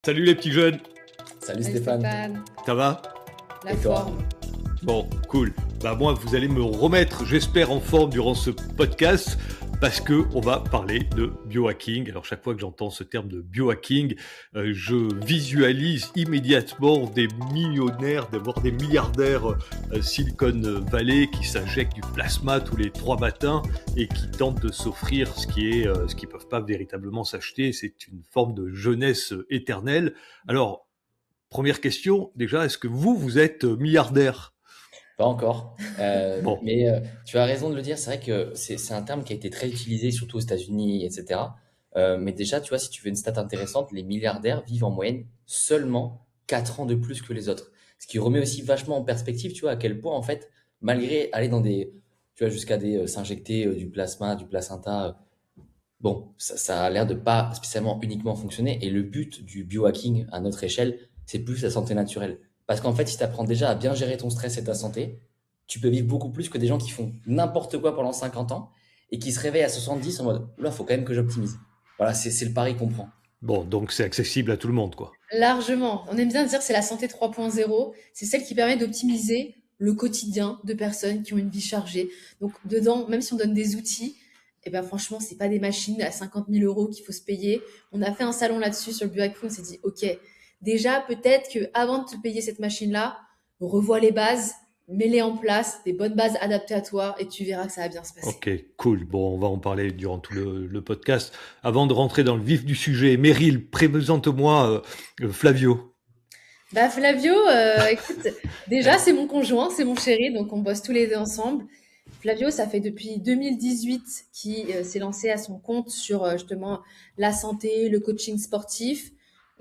Salut les petits jeunes, Salut Salut Stéphane. Stéphane, ça va? la Et toi? forme. Bon, cool. Bah moi, vous allez me remettre, j'espère, en forme durant ce podcast parce que on va parler de biohacking. Alors chaque fois que j'entends ce terme de biohacking, je visualise immédiatement des millionnaires, voire des milliardaires Silicon Valley qui s'injectent du plasma tous les 3 matins et qui tentent de s'offrir ce qu'ils peuvent pas véritablement s'acheter. C'est une forme de jeunesse éternelle. Alors, première question, déjà, est-ce que vous êtes milliardaire? Pas encore. Bon, Mais tu as raison de le dire, c'est vrai que c'est un terme qui a été très utilisé, surtout aux États-Unis, etc. Mais déjà, tu vois, si tu veux une stat intéressante, les milliardaires vivent en moyenne seulement 4 ans de plus que les autres. Ce qui remet aussi vachement en perspective, tu vois, à quel point, en fait, malgré aller dans des, tu vois, jusqu'à des, s'injecter du plasma, du placenta, bon, ça a l'air de pas spécialement uniquement fonctionner. Et le but du biohacking à notre échelle, c'est plus la santé naturelle. Parce qu'en fait, si tu apprends déjà à bien gérer ton stress et ta santé, tu peux vivre beaucoup plus que des gens qui font n'importe quoi pendant 50 ans et qui se réveillent à 70 en mode, là, faut quand même que j'optimise. Voilà, c'est le pari qu'on prend. bon, donc c'est accessible à tout le monde, quoi. Largement. On aime bien dire que c'est la santé 3.0. C'est celle qui permet d'optimiser le quotidien de personnes qui ont une vie chargée. Donc, dedans, même si on donne des outils, eh ben, franchement, c'est pas des machines à 50 000 euros qu'il faut se payer. On a fait un salon là-dessus sur le biohacking. On s'est dit, OK, déjà, peut-être que avant de te payer cette machine-là, revois les bases, mets-les en place, des bonnes bases adaptées à toi et tu verras que ça va bien se passer. Ok, cool. Bon, on va en parler durant tout le podcast. Avant de rentrer dans le vif du sujet, Meryl, présente-moi Flavio. Bah Flavio, écoute, déjà c'est mon conjoint, c'est mon chéri, donc on bosse tous les deux ensemble. Flavio, ça fait depuis 2018 qu'il s'est lancé à son compte sur justement la santé, le coaching sportif.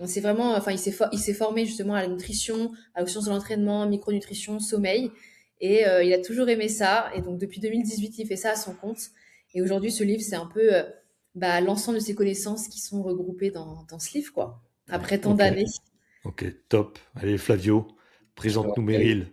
On s'est vraiment, enfin il s'est formé justement à la nutrition, aux sciences de l'entraînement, micronutrition, sommeil, et il a toujours aimé ça. Et donc depuis 2018, il fait ça à son compte. Et aujourd'hui, ce livre, c'est un peu bah, l'ensemble de ses connaissances qui sont regroupées dans ce livre, quoi. Après tant Ok, d'années. ok, top. Allez, Flavio, Je te présente-nous remercie. Meryl.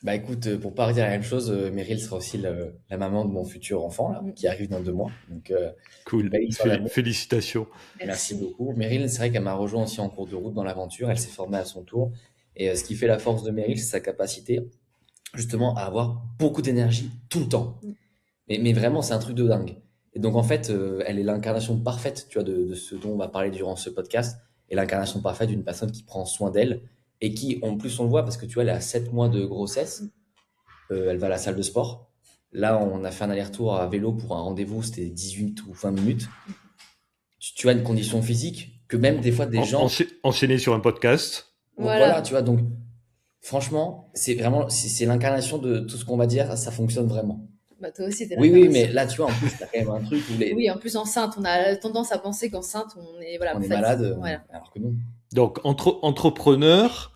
Bah écoute, pour pas redire la même chose, Meryl sera aussi la maman de mon futur enfant, là, qui arrive dans 2 mois. Donc, une Cool. belle histoire d'amour. Félicitations. Merci Merci. beaucoup. Meryl, c'est vrai qu'elle m'a rejoint aussi en cours de route dans l'aventure. Elle s'est formée à son tour. Et ce qui fait la force de Meryl, c'est sa capacité justement à avoir beaucoup d'énergie tout le temps. Mais vraiment, c'est un truc de dingue. Et donc, en fait, elle est l'incarnation parfaite, tu vois, de ce dont on va parler durant ce podcast, et l'incarnation parfaite d'une personne qui prend soin d'elle et qui, en plus, on le voit parce que tu vois, elle a 7 mois de grossesse, elle va à la salle de sport. Là, on a fait un aller-retour à vélo pour un rendez-vous, c'était 18 ou 20 minutes. Tu as une condition physique que même des fois des gens. Enchaîné sur un podcast. Voilà, Voilà. tu vois, donc franchement, c'est vraiment, c'est l'incarnation de tout ce qu'on va dire, ça fonctionne vraiment. Bah, toi aussi, t'es Oui, oui, mais l'incarnation. là, tu vois, en plus, t'as quand même un truc où Oui, en plus enceinte, on a tendance à penser qu'enceinte, on est voilà, on est malade, fatigué. Voilà. alors que non. Donc, entrepreneur,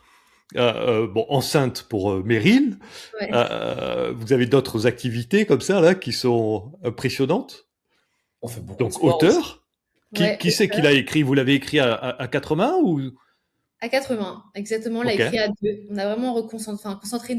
bon, enceinte pour Meryl. Ouais. Vous avez d'autres activités comme ça, là, qui sont impressionnantes. On fait beaucoup de Donc, sport aussi. auteur. Ouais, Qui c'est qui l'a écrit? Vous l'avez écrit à 4 mains ou? à 80, exactement, on l'a Ok, écrit à deux. On a vraiment concentré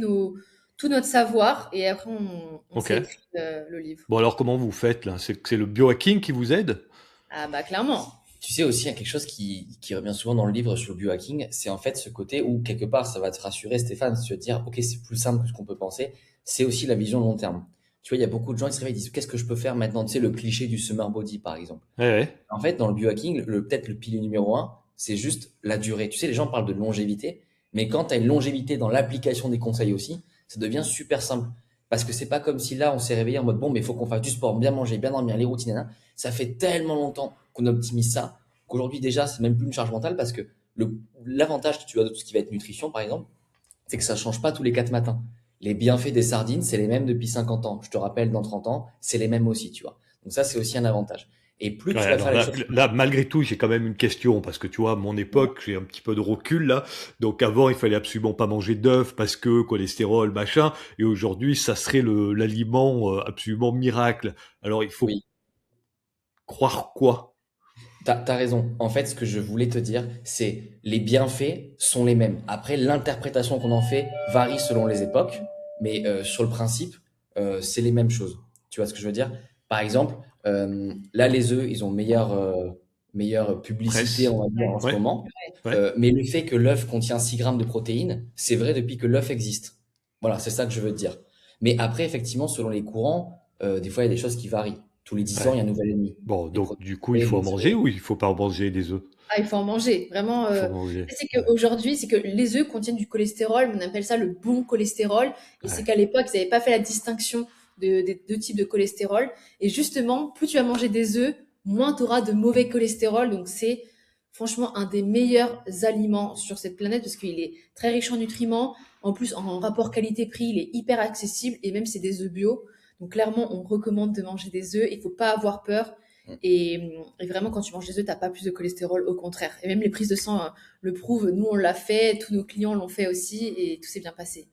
tout notre savoir et après on ok. s'est écrit le livre. Bon, alors, comment vous faites, là? C'est le biohacking qui vous aide? Ah bah clairement. Tu sais aussi, il y a quelque chose qui revient souvent dans le livre sur le biohacking, c'est en fait ce côté où, quelque part, ça va te rassurer, Stéphane, si tu vas te dire, ok, c'est plus simple que ce qu'on peut penser, c'est aussi la vision long terme. Tu vois, il y a beaucoup de gens qui se réveillent et disent, qu'est-ce que je peux faire maintenant? Tu sais, le cliché du summer body, par exemple. Ouais, ouais. En fait, dans le biohacking, peut-être le pilier numéro un, c'est juste la durée. Tu sais, les gens parlent de longévité, mais quand tu as une longévité dans l'application des conseils aussi, ça devient super simple. Parce que c'est pas comme si là, on s'est réveillé en mode, bon, mais il faut qu'on fasse du sport, bien manger, bien dormir, les routines, nanana. Ça fait tellement longtemps qu'on optimise ça, qu'aujourd'hui, déjà, c'est même plus une charge mentale parce que l'avantage que tu as de tout ce qui va être nutrition, par exemple, c'est que ça change pas tous les 4 matins. Les bienfaits des sardines, c'est les mêmes depuis 50 ans. Je te rappelle, dans 30 ans, c'est les mêmes aussi, tu vois. Donc ça, c'est aussi un avantage. Et plus Ouais, tu vas faire alors les là, choses. là, malgré tout, j'ai quand même une question, parce que tu vois, à mon époque, j'ai un petit peu de recul là. Donc avant, il fallait absolument pas manger d'œufs parce que cholestérol, machin. Et aujourd'hui, ça serait l'aliment absolument miracle. Alors il faut Oui, croire quoi? t'as raison. En fait, ce que je voulais te dire, c'est les bienfaits sont les mêmes. Après, l'interprétation qu'on en fait varie selon les époques, mais sur le principe, c'est les mêmes choses. Tu vois ce que je veux dire? Par exemple, là, les œufs, ils ont meilleur. meilleure publicité, Presse. on va dire, en ce Ouais, moment. ouais. Mais le fait que l'œuf contient 6 grammes de protéines, c'est vrai depuis que l'œuf existe. Voilà, c'est ça que je veux te dire. Mais après, effectivement, selon les courants, des fois, il y a des choses qui varient. Tous les 10 ans, il y Ouais. a un nouvel ennemi. Bon, Les donc protéines, du coup, il faut en les manger œufs. ou il faut pas en manger des œufs? Ah, il faut en manger, vraiment. Il faut en manger. C'est Ouais. qu'aujourd'hui, c'est que les œufs contiennent du cholestérol, on appelle ça le bon cholestérol. Et c'est Ouais. qu'à l'époque, ils n'avaient pas fait la distinction des deux types de cholestérol. Et justement, plus tu vas manger des œufs, moins tu auras de mauvais cholestérol. Donc, c'est franchement un des meilleurs aliments sur cette planète parce qu'il est très riche en nutriments. En plus, en rapport qualité-prix, il est hyper accessible et même c'est des œufs bio. Donc, clairement, on recommande de manger des œufs. Il faut pas avoir peur. Et vraiment, quand tu manges des œufs, t'as pas plus de cholestérol, au contraire. Et même les prises de sang le prouvent. Nous, on l'a fait, tous nos clients l'ont fait aussi, et tout s'est bien passé.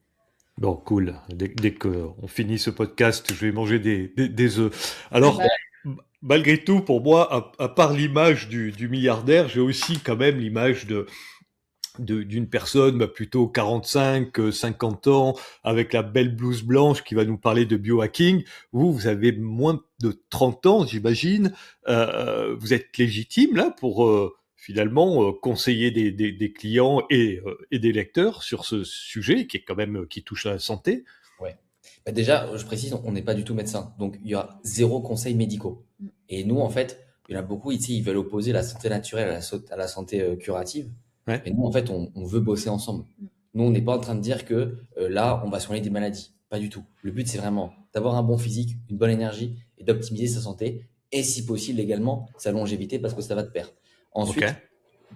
Bon, cool. Dès qu'on finit ce podcast, je vais manger des œufs. Ah Alors, bah, malgré tout, pour moi, à part l'image du milliardaire, j'ai aussi quand même l'image d'une personne plutôt 45, 50 ans, avec la belle blouse blanche qui va nous parler de biohacking. Vous avez moins de 30 ans, j'imagine. Vous êtes légitime là pour finalement conseiller des clients et des lecteurs sur ce sujet qui est quand même qui touche à la santé. Ouais. Bah déjà, je précise, on n'est pas du tout médecin. Donc, il y aura zéro conseil médicaux. Et nous, en fait, il y en a beaucoup ici, ils veulent opposer la santé naturelle à la santé curative. Ouais. Et nous, en fait, on veut bosser ensemble. Nous, on n'est pas en train de dire que là, on va soigner des maladies. Pas du tout. Le but, c'est vraiment d'avoir un bon physique, une bonne énergie et d'optimiser sa santé. Et si possible, également, sa longévité parce que ça va de pair. Ok. Ensuite,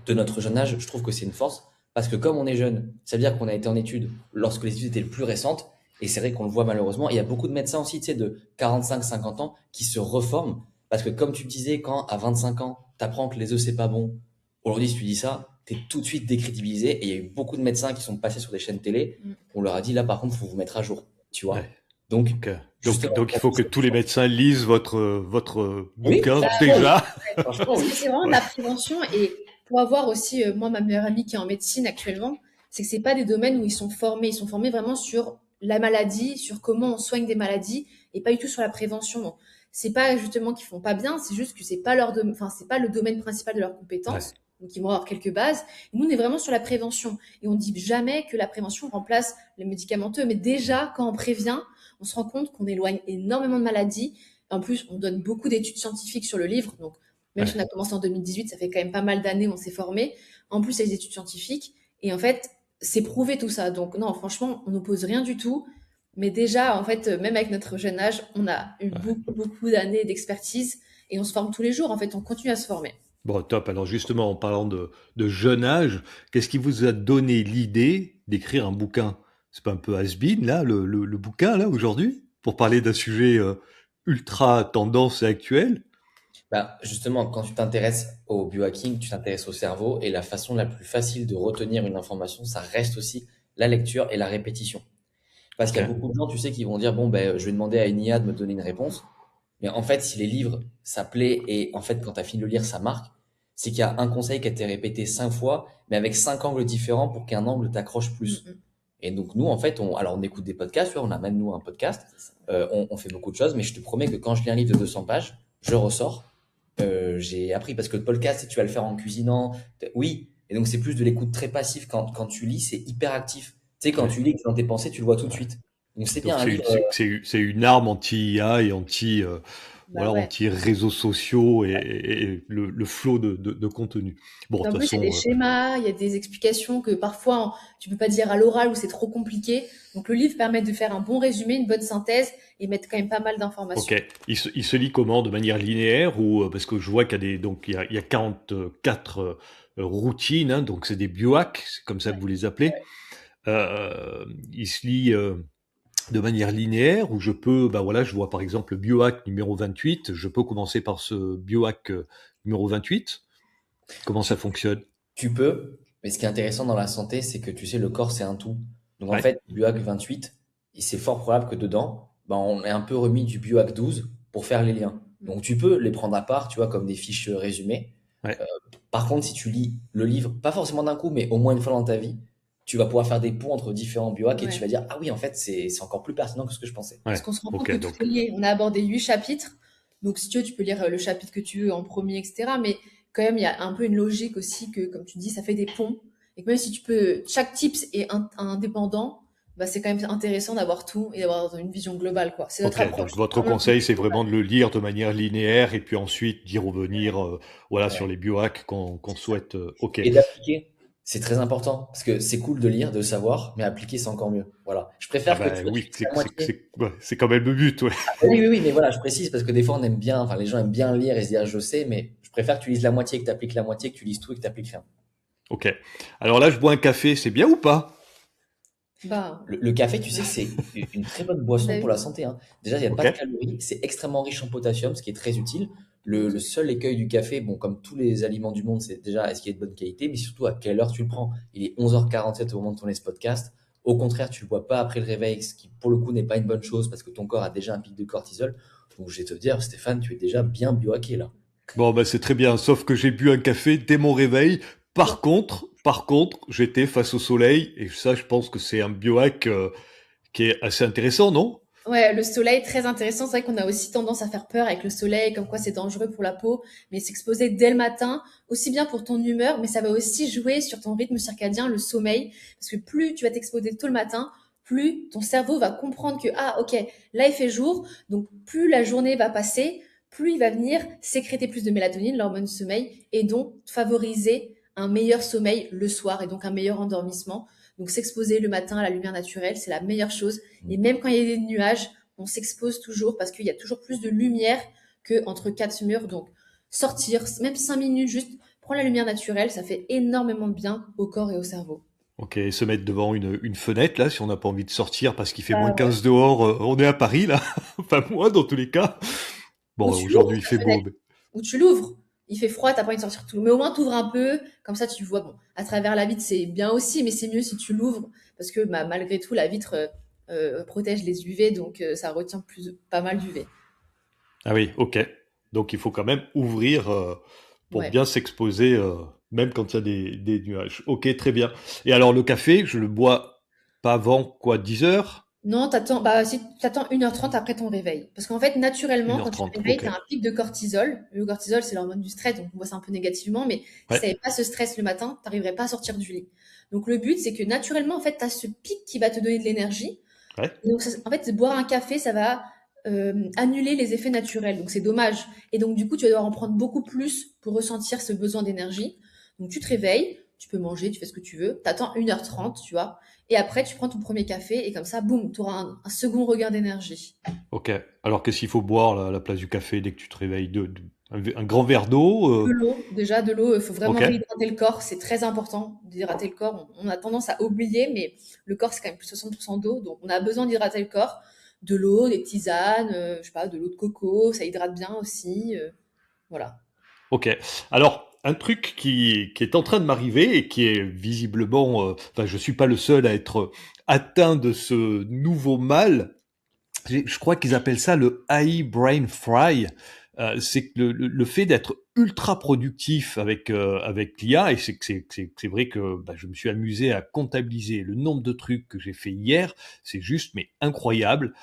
de notre jeune âge, je trouve que c'est une force parce que comme on est jeune, ça veut dire qu'on a été en études lorsque les études étaient les plus récentes. Et c'est vrai qu'on le voit malheureusement. Et il y a beaucoup de médecins aussi, tu sais, de 45, 50 ans qui se reforment. Parce que comme tu disais, quand à 25 ans, tu apprends que les œufs, c'est pas bon. Aujourd'hui, si tu dis ça, tu es tout de suite décrédibilisé. Et il y a eu beaucoup de médecins qui sont passés sur des chaînes télé. On leur a dit, là, par contre, il faut vous mettre à jour. Tu vois? Ouais. Donc, Ok. justement, Donc, il faut que tous les médecins lisent votre oui, bouquin bah, déjà. franchement, parce oui. que c'est vraiment de Ouais. la prévention. Et pour avoir aussi, moi, ma meilleure amie qui est en médecine actuellement, c'est que c'est pas des domaines où ils sont formés. Ils sont formés vraiment sur la maladie, sur comment on soigne des maladies, et pas du tout sur la prévention. Donc, c'est pas justement qu'ils font pas bien, c'est juste que c'est pas enfin, c'est pas le domaine principal de leurs Ouais. compétences. Donc, ils vont avoir quelques bases. Et nous, on est vraiment sur la prévention. Et on dit jamais que la prévention remplace les médicamenteux. Mais déjà, quand on prévient, on se rend compte qu'on éloigne énormément de maladies. En plus, on donne beaucoup d'études scientifiques sur le livre. Donc, même si on Ouais. a commencé en 2018, ça fait quand même pas mal d'années où on s'est formé. En plus, il y a des études scientifiques. Et en fait, c'est prouvé tout ça. Donc, non, franchement, on n'oppose rien du tout. Mais déjà, en fait, même avec notre jeune âge, on a eu Ouais. beaucoup d'années d'expertise et on se forme tous les jours. En fait, on continue à se former. Bon, top. Alors justement, en parlant de jeune âge, qu'est-ce qui vous a donné l'idée d'écrire un bouquin? C'est pas un peu has-been, là, le bouquin, là, aujourd'hui, pour parler d'un sujet ultra tendance et actuel? Bah, justement, quand tu t'intéresses au biohacking, tu t'intéresses au cerveau et la façon la plus facile de retenir une information, ça reste aussi la lecture et la répétition. Parce Ok. qu'il y a beaucoup de gens, tu sais, qui vont dire, bon, ben, je vais demander à une IA de me donner une réponse. Mais en fait, si les livres, ça plaît et en fait, quand tu as fini de le lire, ça marque, c'est qu'il y a un conseil qui a été répété 5 fois, mais avec 5 angles différents pour qu'un angle t'accroche Mm, plus. mm. Et donc, nous, en fait, alors on écoute des podcasts, tu vois, on a même nous un podcast, on fait beaucoup de choses, mais je te promets que quand je lis un livre de 200 pages, je ressors, j'ai appris parce que le podcast, tu vas le faire en cuisinant, oui, et donc c'est plus de l'écoute très passive quand tu lis, c'est hyper actif. Tu sais, quand Ouais. tu lis, que tu es dans tes pensées, tu le vois tout de Ouais. suite. Donc c'est bien Donc un livre. c'est une arme anti-IA et Bah ouais. anti-réseaux sociaux et le flot de contenu. Bon, de En toute plus, il y a des façon, schémas, il y a des explications que parfois tu peux pas dire à l'oral ou c'est trop compliqué. Donc le livre permet de faire un bon résumé, une bonne synthèse et mettre quand même pas mal d'informations. ok. Il se lit comment? De manière linéaire ou parce que je vois qu'il y a il y a 44 routines, hein, donc c'est des biohacks, c'est comme ça que Ouais. vous les appelez. Il se lit de manière linéaire où je peux, bah voilà, je vois par exemple le biohack numéro 28, je peux commencer par ce biohack numéro 28. Comment ça fonctionne? Tu peux, mais ce qui est intéressant dans la santé, c'est que tu sais, le corps, c'est un tout. Donc en Ouais. fait, biohack 28, et c'est fort probable que dedans, ben, on ait un peu remis du biohack 12 pour faire les liens. Donc tu peux les prendre à part, tu vois, comme des fiches résumées. Ouais. Par contre, si tu lis le livre, pas forcément d'un coup, mais au moins une fois dans ta vie, tu vas pouvoir faire des ponts entre différents biohacks et tu Ouais. vas dire, ah oui, en fait, c'est encore plus pertinent que ce que je pensais. Parce Ouais. qu'on se rend compte Ok, que donc. tout est lié. On a abordé 8 chapitres. Donc si tu veux, tu peux lire le chapitre que tu veux en premier, etc. Mais quand même, il y a un peu une logique aussi que, comme tu dis, ça fait des ponts. Et que même si chaque tips est indépendant, bah, c'est quand même intéressant d'avoir tout et d'avoir une vision globale, quoi. C'est notre Ok, approche. donc votre conseil, c'est vraiment de le lire de manière linéaire et puis ensuite d'y revenir voilà, sur Ouais, les biohacks qu'on c'est ça. souhaite. Ok. Et d'appliquer, c'est très important parce que c'est cool de lire, de savoir, mais appliquer, c'est encore mieux. Voilà. Je Ah préfère que tu ben vois, tu oui, lises la moitié. ouais, c'est quand même le but, ouais. Oui, oui, oui, mais voilà, je précise parce que des fois, on aime bien, enfin, les gens aiment bien lire et se dire, je sais, mais je préfère que tu lises la moitié, que tu appliques la moitié, que tu lises tout et que tu appliques rien. Ok. Alors là, je bois un café, c'est bien ou pas? Bah, Le café, tu sais que c'est une très bonne bah boisson pour oui. la santé, hein. Déjà, il n'y a Ok. pas de calories, c'est extrêmement riche en potassium, ce qui est très utile. Le seul écueil du café, bon, comme tous les aliments du monde, c'est déjà est-ce qu'il est de bonne qualité, mais surtout à quelle heure tu le prends. Il est 11h47 au moment de tourner ce podcast. Au contraire, tu ne le bois pas après le réveil, ce qui pour le coup n'est pas une bonne chose parce que ton corps a déjà un pic de cortisol. Donc je vais te dire, Stéphane, tu es déjà bien biohacké là. Bon, ben c'est très bien, sauf que j'ai bu un café dès mon réveil. Par contre, j'étais face au soleil et ça, je pense que c'est un biohack qui est assez intéressant, non? Ouais, le soleil, très intéressant. C'est vrai qu'on a aussi tendance à faire peur avec le soleil, comme quoi c'est dangereux pour la peau, mais s'exposer dès le matin, aussi bien pour ton humeur, mais ça va aussi jouer sur ton rythme circadien, le sommeil, parce que plus tu vas t'exposer tôt le matin, plus ton cerveau va comprendre que, ah, ok, là il fait jour, donc plus la journée va passer, plus il va venir sécréter plus de mélatonine, l'hormone du sommeil, et donc favoriser un meilleur sommeil le soir, et donc un meilleur endormissement. Donc s'exposer le matin à la lumière naturelle, c'est la meilleure chose. Et même quand il y a des nuages, on s'expose toujours parce qu'il y a toujours plus de lumière que entre quatre murs. Donc sortir, même 5 minutes, juste prendre la lumière naturelle, ça fait énormément de bien au corps et au cerveau. Ok, se mettre devant une fenêtre, là, si on n'a pas envie de sortir parce qu'il fait moins Ah ouais. 15 dehors, on est à Paris, là. Enfin, moi, dans tous les cas. Ou Bon, tu l'ouvres aujourd'hui, il ta fait beau, fenêtre, mais... ou tu l'ouvres. Il fait froid, t'as pas envie de sortir tout. Mais au moins t'ouvres un peu, comme ça tu vois. Bon, à travers la vitre c'est bien aussi, mais c'est mieux si tu l'ouvres parce que bah, malgré tout la vitre protège les UV, donc ça retient pas mal d'UV. Ah oui, ok. Donc, il faut quand même ouvrir pour Ouais. bien s'exposer, même quand il y a des nuages. Ok, très bien. Et alors, le café, je le bois pas avant, quoi, 10 heures? Non, bah, si t'attends 1h30 après ton réveil. Parce qu'en fait, naturellement, quand tu te 1h30, réveilles, ok. tu as un pic de cortisol. Le cortisol, c'est l'hormone du stress, donc on voit ça un peu négativement, mais si tu Ouais, n'avais pas ce stress le matin, tu n'arriverais pas à sortir du lit. Donc le but, c'est que naturellement, en fait, tu as ce pic qui va te donner de l'énergie. ouais. Et donc, en fait, boire un café, ça va annuler les effets naturels. Donc c'est dommage. Et donc, du coup, tu vas devoir en prendre beaucoup plus pour ressentir ce besoin d'énergie. Donc tu te réveilles, tu peux manger, tu fais ce que tu veux. Tu attends 1h30, tu vois. Et après, tu prends ton premier café et comme ça, boum, tu auras un second regain d'énergie. Ok. Alors, qu'est-ce qu'il faut boire là, à la place du café dès que tu te réveilles? Un grand verre d'eau? De l'eau, déjà de l'eau, il faut vraiment Ok. réhydrater le corps, c'est très important d'hydrater le corps. On a tendance à oublier, mais le corps, c'est quand même plus de 60% d'eau, donc on a besoin d'hydrater le corps. De l'eau, des tisanes, je sais pas, de l'eau de coco, ça hydrate bien aussi. Voilà. Ok. Alors, un truc qui est en train de m'arriver et qui est visiblement, enfin, je suis pas le seul à être atteint de ce nouveau mal. Je crois qu'ils appellent ça le high brain fry. C'est que le fait d'être ultra productif avec l'IA, et c'est vrai que bah, je me suis amusé à comptabiliser le nombre de trucs que j'ai fait hier, c'est juste mais incroyable.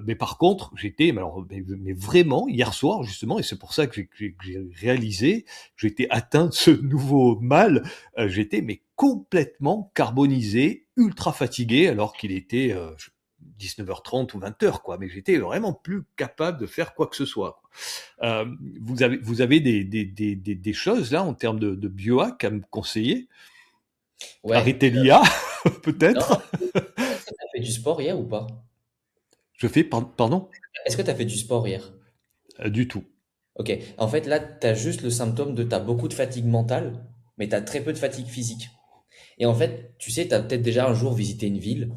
Mais par contre, mais vraiment hier soir justement, et c'est pour ça que j'ai réalisé que j'étais atteint de ce nouveau mal. J'étais mais complètement carbonisé, ultra fatigué, alors qu'il était 19h30 ou 20h, quoi. Mais j'étais vraiment plus capable de faire quoi que ce soit. Vous avez des choses là en termes de biohack à me conseiller? Ouais. Arrêter l'IA, Non, peut-être? est-ce que tu as fait du sport hier ou pas? Je fais, pardon? Est-ce que tu as fait du sport hier? Du tout. Ok. En fait, là, tu as juste le symptôme de t'as beaucoup de fatigue mentale, mais tu as très peu de fatigue physique. Et en fait, tu sais, tu as peut-être déjà un jour visité une ville,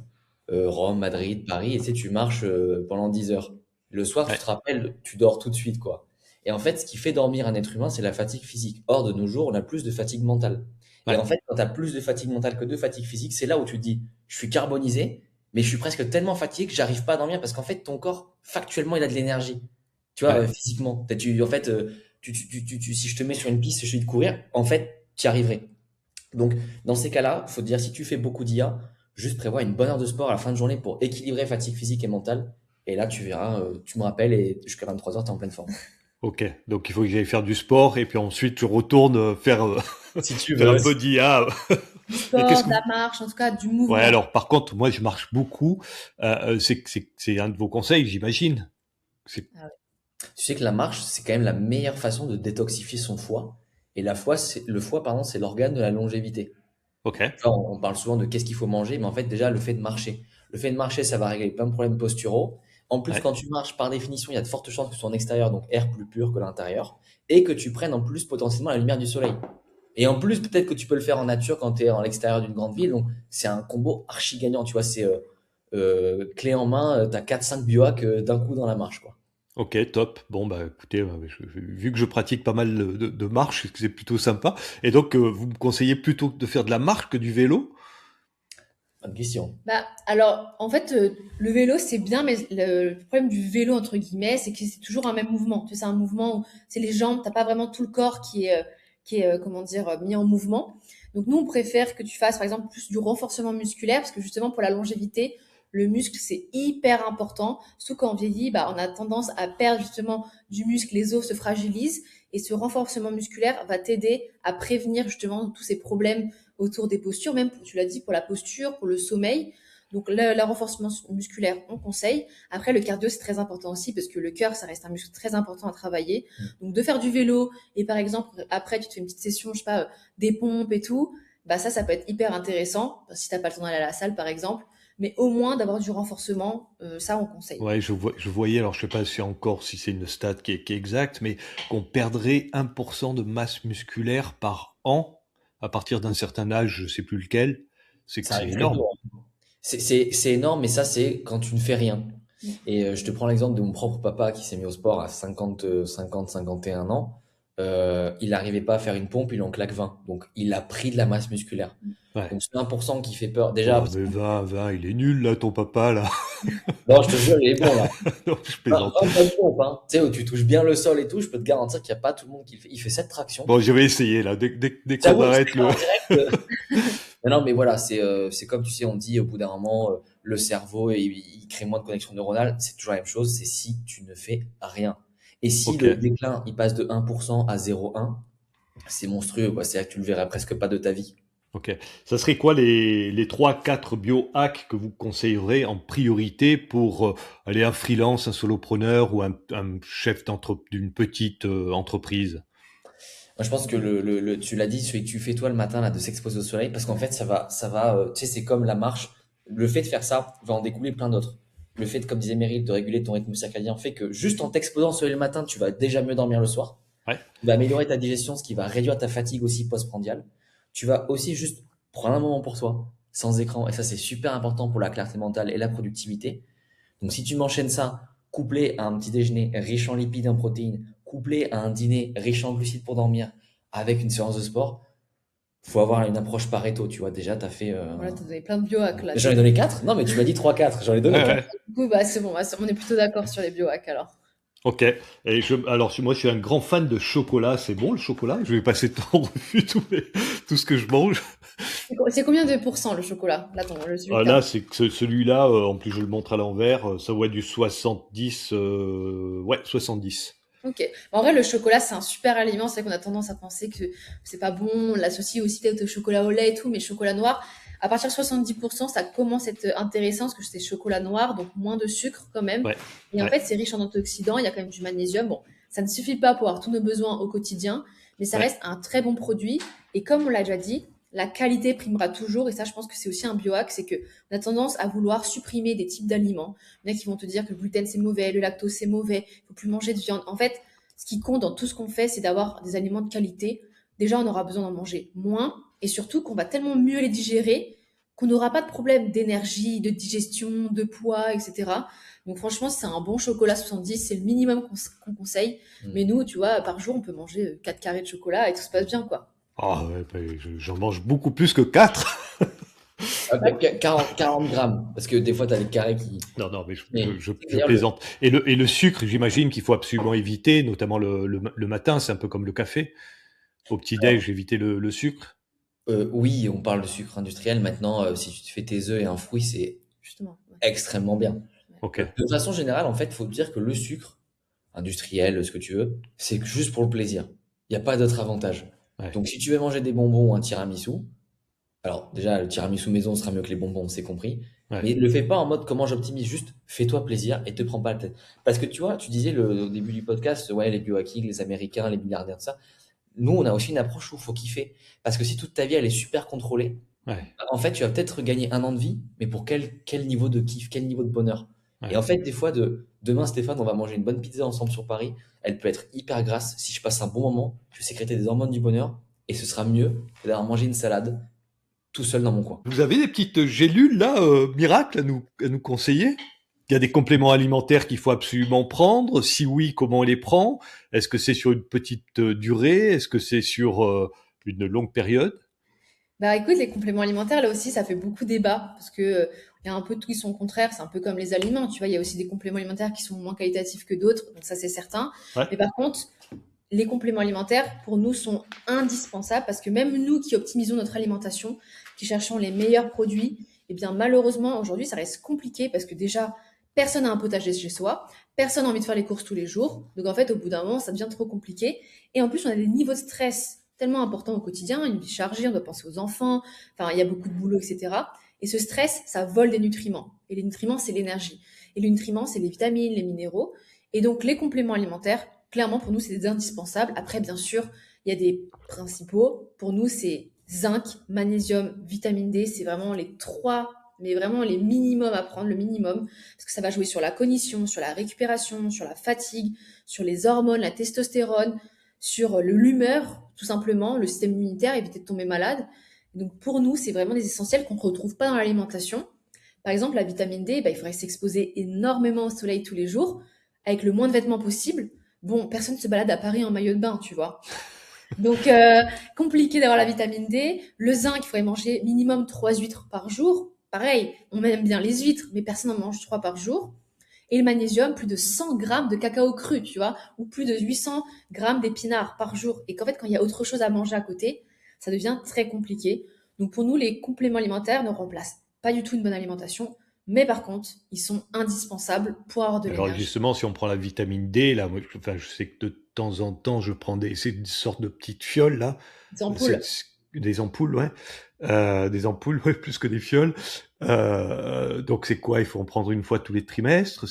Rome, Madrid, Paris, et tu sais, tu marches pendant 10 heures. Le soir, tu Ouais, te rappelles, tu dors tout de suite, quoi. Et en fait, ce qui fait dormir un être humain, c'est la fatigue physique. Or, de nos jours, on a plus de fatigue mentale. Et ouais, en fait, quand tu as plus de fatigue mentale que de fatigue physique, c'est là où tu te dis, je suis carbonisé, mais je suis presque tellement fatigué que j'arrive pas à dormir parce qu'en fait, ton corps, factuellement, il a de l'énergie. Tu vois, ouais. physiquement. En fait, si je te mets sur une piste, je te dis de courir, en fait, tu y arriverais. Donc, dans ces cas-là, il faut te dire, si tu fais beaucoup d'IA, juste prévois une bonne heure de sport à la fin de journée pour équilibrer fatigue physique et mentale. Et là, tu verras, tu me rappelles et jusqu'à 23h, tu es en pleine forme. Ok, donc il faut que j'aille faire du sport et puis ensuite tu retournes faire, Si tu faire veux. un body. Ah. Du Et qu'est-ce sport, de que la marche, en tout cas du Ouais, mouvement. alors par contre, moi je marche beaucoup. C'est un de vos conseils, j'imagine. C'est Ah ouais. Tu sais que la marche, c'est quand même la meilleure façon de détoxifier son foie. Et le foie, pardon, c'est l'organe de la longévité. ok. Tu vois, on parle souvent de qu'est-ce qu'il faut manger, mais en fait, déjà, le fait de marcher. Le fait de marcher, ça va régler plein de problèmes posturaux. En plus, Ouais. quand tu marches, par définition, il y a de fortes chances que tu sois en extérieur, donc air plus pur que l'intérieur, et que tu prennes en plus potentiellement la lumière du soleil. Et en plus, peut-être que tu peux le faire en nature quand tu es en l'extérieur d'une grande ville. Donc, c'est un combo archi gagnant. Tu vois, c'est clé en main, tu as 4-5 biohacks d'un coup dans la marche, quoi. Ok, top. Bon, bah écoutez, vu que je pratique pas mal de marche, c'est plutôt sympa. Et donc, vous me conseillez plutôt de faire de la marche que du vélo? Bonne question. Bah, alors, en fait, le vélo, c'est bien, mais le problème du vélo, entre guillemets, c'est que c'est toujours un même mouvement. Tu sais, c'est un mouvement où c'est les jambes, t'as pas vraiment tout le corps qui est, comment dire, mis en mouvement. Donc, nous, on préfère que tu fasses, par exemple, plus du renforcement musculaire, parce que justement, pour la longévité, le muscle, c'est hyper important. Surtout quand on vieillit, bah, on a tendance à perdre justement du muscle, les os se fragilisent, et ce renforcement musculaire va t'aider à prévenir justement tous ces problèmes autour des postures, même, tu l'as dit, pour la posture, pour le sommeil. Donc, le renforcement musculaire, on conseille. Après, le cardio, c'est très important aussi parce que le cœur, ça reste un muscle très important à travailler. Donc, de faire du vélo et par exemple, après, tu te fais une petite session, je sais pas, des pompes et tout, bah ça peut être hyper intéressant si t'as pas le temps d'aller à la salle, par exemple. Mais au moins d'avoir du renforcement, ça, on conseille. Ouais, je voyais, alors je sais pas si c'est une stat qui est exacte, mais qu'on perdrait 1% de masse musculaire par an à partir d'un certain âge, je sais plus lequel. C'est que Ça c'est arrive très énorme. tôt, hein. C'est énorme, mais ça, c'est quand tu ne fais rien. Et je te prends l'exemple de mon propre papa qui s'est mis au sport à 51 ans. Il n'arrivait pas à faire une pompe, il en claque 20. Donc, il a pris de la masse musculaire. Ouais. Donc, ce 1% qui fait peur. Déjà, Oh, parce mais que, 20, il est nul là, ton papa là. non, je te jure, il est bon là. Non, je 20, plaisante. 20 bonnes pompes, hein. Tu sais, où tu touches bien le sol et tout, je peux te garantir qu'il n'y a pas tout le monde qui le fait. Il fait 7 tractions. Bon, je vais essayer là. Dès qu'on J'avoue, je arrête sais pas le. en direct. Non, mais voilà, c'est comme tu sais, on dit au bout d'un moment, le cerveau, il crée moins de connexions neuronales. C'est toujours la même chose, c'est si tu ne fais rien. Et si Ok. le déclin, il passe de 1% à 0,1, c'est monstrueux, quoi. C'est-à-dire que tu le verras presque pas de ta vie. Ok. Ça serait quoi les 3-4 biohacks que vous conseillerez en priorité pour aller un freelance, un solopreneur ou un chef d'une petite entreprise? Moi, je pense que tu l'as dit, celui que tu fais toi le matin, là, de s'exposer au soleil, parce qu'en fait, tu sais, c'est comme la marche. Le fait de faire ça va en découler plein d'autres. Le fait, comme disait Meryl, de réguler ton rythme circadien fait que juste en t'exposant au soleil le matin, tu vas déjà mieux dormir le soir. Ouais. Tu vas améliorer ta digestion, ce qui va réduire ta fatigue aussi postprandiale. Tu vas aussi juste prendre un moment pour toi, sans écran, et ça, c'est super important pour la clarté mentale et la productivité. Donc, si tu m'enchaînes ça, couplé à un petit déjeuner riche en lipides et en protéines, couplé à un dîner riche en glucides pour dormir, avec une séance de sport, faut avoir une approche Pareto, tu vois. Déjà, tu as fait. Voilà, t'as donné plein de biohacks là. J'en ai donné 4. Non, mais tu m'as dit 3-4. J'en ai donné Ouais, 4. ouais. Du coup, bah, c'est bon, bah, on est plutôt d'accord sur les biohacks alors. Ok. Alors, moi, je suis un grand fan de chocolat. C'est bon, le chocolat? Je vais passer en revue tout ce que je mange. C'est combien de pourcents le chocolat? Là, celui que Là, t'as. c'est que celui-là, en plus, je le montre à l'envers, ça voit du 70, ouais, 70. Ok. En vrai, le chocolat, c'est un super aliment. C'est vrai qu'on a tendance à penser que c'est pas bon. On l'associe aussi peut-être au chocolat au lait et tout, mais chocolat noir, à partir de 70%, ça commence à être intéressant parce que c'est chocolat noir, donc moins de sucre quand même. Ouais, Et en ouais, fait, c'est riche en antioxydants. Il y a quand même du magnésium. Bon, ça ne suffit pas pour avoir tous nos besoins au quotidien, mais ça ouais. reste un très bon produit. Et comme on l'a déjà dit, la qualité primera toujours. Et ça, je pense que c'est aussi un biohack. C'est que on a tendance à vouloir supprimer des types d'aliments. Il y en a qui vont te dire que le gluten, c'est mauvais, le lactose, c'est mauvais, il faut plus manger de viande. En fait, ce qui compte dans tout ce qu'on fait, c'est d'avoir des aliments de qualité. Déjà, on aura besoin d'en manger moins et surtout qu'on va tellement mieux les digérer qu'on n'aura pas de problème d'énergie, de digestion, de poids, etc. Donc franchement, c'est un bon chocolat 70, c'est le minimum qu'on conseille. Mais nous, tu vois, par jour, on peut manger 4 carrés de chocolat et tout se passe bien, quoi. Ah ouais, bah, j'en mange beaucoup plus que 4. 40 grammes. Parce que des fois, tu as les carrés qui. Non, non, mais Mais je d'ailleurs, plaisante. Et le sucre, j'imagine qu'il faut absolument éviter, notamment le matin, c'est un peu comme le café. Au alors, petit-déj, éviter le sucre. oui, on parle de sucre industriel. Maintenant, si tu te fais tes œufs et un fruit, c'est Justement. Ouais. extrêmement bien. Ok, De façon générale, en fait, il faut dire que le sucre, industriels, ce que tu veux, c'est juste pour le plaisir. Il n'y a pas d'autre avantage. Ouais. Donc, si tu veux manger des bonbons ou un tiramisu, alors déjà, le tiramisu maison sera mieux que les bonbons, c'est compris. Ouais. Mais le fais pas en mode comment j'optimise, juste fais-toi plaisir et te prends pas la tête. Parce que tu vois, tu disais au début du podcast, ouais, les biohacking, les Américains, les milliardaires, tout ça. Nous, on a aussi une approche où il faut kiffer. Parce que si toute ta vie, elle est super contrôlée, Ouais. en fait, tu vas peut-être gagner 1 an de vie, mais pour quel niveau de kiff, quel niveau de bonheur. Ouais. Et en fait, des fois, demain, Stéphane, on va manger une bonne pizza ensemble sur Paris. Elle peut être hyper grasse. Si je passe un bon moment, je vais sécréter des hormones du bonheur et ce sera mieux que d'avoir mangé une salade tout seul dans mon coin. Vous avez des petites gélules là, miracles à nous conseiller? Il y a des compléments alimentaires qu'il faut absolument prendre. Si oui, comment on les prend? Est-ce que c'est sur une petite durée? Est-ce que c'est sur une longue période? Bah écoute, les compléments alimentaires, là aussi, ça fait beaucoup débat parce que il y a un peu de tout qui sont contraires. C'est un peu comme les aliments, tu vois. Il y a aussi des compléments alimentaires qui sont moins qualitatifs que d'autres, donc ça c'est certain. Ouais. Mais par contre, les compléments alimentaires pour nous sont indispensables parce que même nous qui optimisons notre alimentation, qui cherchons les meilleurs produits, eh bien malheureusement aujourd'hui ça reste compliqué parce que déjà personne n'a un potager chez soi, personne n'a envie de faire les courses tous les jours. Donc en fait au bout d'un moment ça devient trop compliqué et en plus on a des niveaux de stress tellement importants au quotidien, une vie chargée, on doit penser aux enfants, enfin il y a beaucoup de boulot, etc. Et ce stress, ça vole des nutriments. Et les nutriments, c'est l'énergie. Et les nutriments, c'est les vitamines, les minéraux. Et donc les compléments alimentaires, clairement pour nous, c'est des indispensables. Après, bien sûr, il y a des principaux. Pour nous, c'est zinc, magnésium, vitamine D. C'est vraiment les trois, mais vraiment les minimums à prendre, le minimum. Parce que ça va jouer sur la cognition, sur la récupération, sur la fatigue, sur les hormones, la testostérone, sur l'humeur, tout simplement, le système immunitaire, éviter de tomber malade. Donc pour nous, c'est vraiment des essentiels qu'on ne retrouve pas dans l'alimentation. Par exemple, la vitamine D, bah, il faudrait s'exposer énormément au soleil tous les jours, avec le moins de vêtements possible. Bon, personne ne se balade à Paris en maillot de bain, tu vois. Donc, compliqué d'avoir la vitamine D. Le zinc, il faudrait manger minimum 3 huîtres par jour. Pareil, on aime bien les huîtres, mais personne n'en mange 3 par jour. Et le magnésium, plus de 100 grammes de cacao cru, tu vois, ou plus de 800 grammes d'épinards par jour. Et qu'en fait, quand il y a autre chose à manger à côté, ça devient très compliqué. Donc pour nous, les compléments alimentaires ne remplacent pas du tout une bonne alimentation, mais par contre, ils sont indispensables pour avoir de Alors l'énergie. justement, si on prend la vitamine D, là, moi, je sais que de temps en temps, je prends c'est une sorte de petites fioles là, Des ampoules. des ampoules, ouais, des ampoules, ouais, plus que des fioles. Donc c'est quoi? Il faut en prendre une fois tous les trimestres?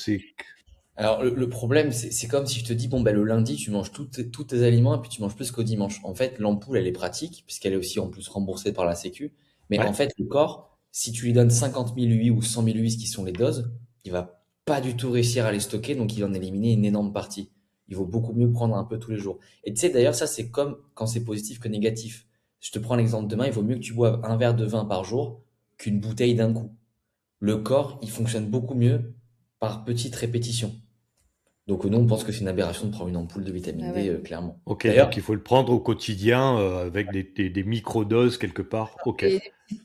Alors, le problème, c'est comme si je te dis, bon, ben, le lundi, tu manges tous tes aliments et puis tu manges plus qu'au dimanche. En fait, l'ampoule, elle est pratique, puisqu'elle est aussi en plus remboursée par la Sécu. Mais en Ouais, fait, le corps, si tu lui donnes 50 000 UI ou 100 000 UI, ce qui sont les doses, il va pas du tout réussir à les stocker, donc il va en éliminer une énorme partie. Il vaut beaucoup mieux prendre un peu tous les jours. Et tu sais, d'ailleurs, ça, c'est comme quand c'est positif que négatif. Je te prends l'exemple demain, il vaut mieux que tu boives un verre de vin par jour qu'une bouteille d'un coup. Le corps, il fonctionne beaucoup mieux par petites répétitions. Donc nous, on pense que c'est une aberration de prendre une ampoule de vitamine Ah D, ouais. clairement. ok, D'ailleurs, donc il faut le prendre au quotidien avec des micro-doses quelque part. Ok, Et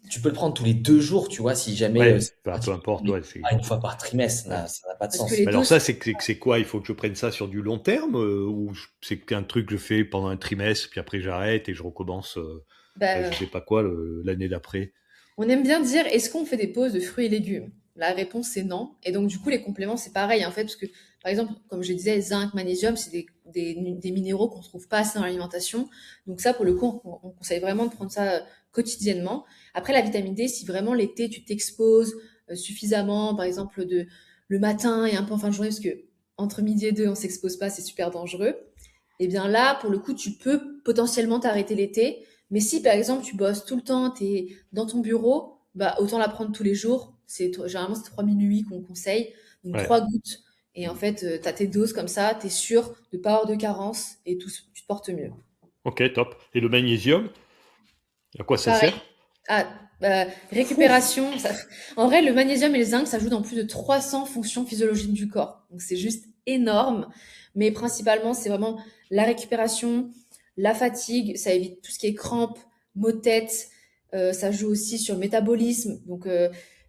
tu peux le prendre tous les 2 jours, tu vois, si jamais ouais, c'est enfin, peu pratique, importe, mais ouais, pas une fois par trimestre, ouais. ça n'a pas de parce que sens. les Mais alors doses, ça, c'est quoi? Il faut que je prenne ça sur du long terme ou c'est qu'un truc que je fais pendant un trimestre, puis après j'arrête et je recommence, je bah, sais pas quoi, l'année d'après. on aime bien dire, est-ce qu'on fait des pauses de fruits et légumes? La réponse c'est non. Et donc du coup, les compléments, c'est pareil en fait, parce que par exemple, comme je disais, zinc, magnésium, c'est des minéraux qu'on ne trouve pas assez dans l'alimentation. Donc ça, pour le coup, on conseille vraiment de prendre ça quotidiennement. Après, la vitamine D, si vraiment l'été, tu t'exposes suffisamment, par exemple le matin et un peu en fin de journée, parce que entre midi et deux, on s'expose pas, c'est super dangereux. Et bien là, pour le coup, tu peux potentiellement t'arrêter l'été. Mais si par exemple tu bosses tout le temps, tu es dans ton bureau, bah autant la prendre tous les jours. Généralement c'est 3 minuit qu'on conseille, donc Ouais. 3 gouttes. Et en fait, tu as tes doses comme ça, tu es sûr de pas avoir de carence et tu te portes mieux. Ok, top. Et le magnésium, à quoi ça Pareil. sert? Ah, récupération. En vrai, le magnésium et le zinc, ça joue dans plus de 300 fonctions physiologiques du corps. Donc c'est juste énorme. Mais principalement, c'est vraiment la récupération, la fatigue, ça évite tout ce qui est crampes, maux de tête. Ça joue aussi sur le métabolisme. Donc,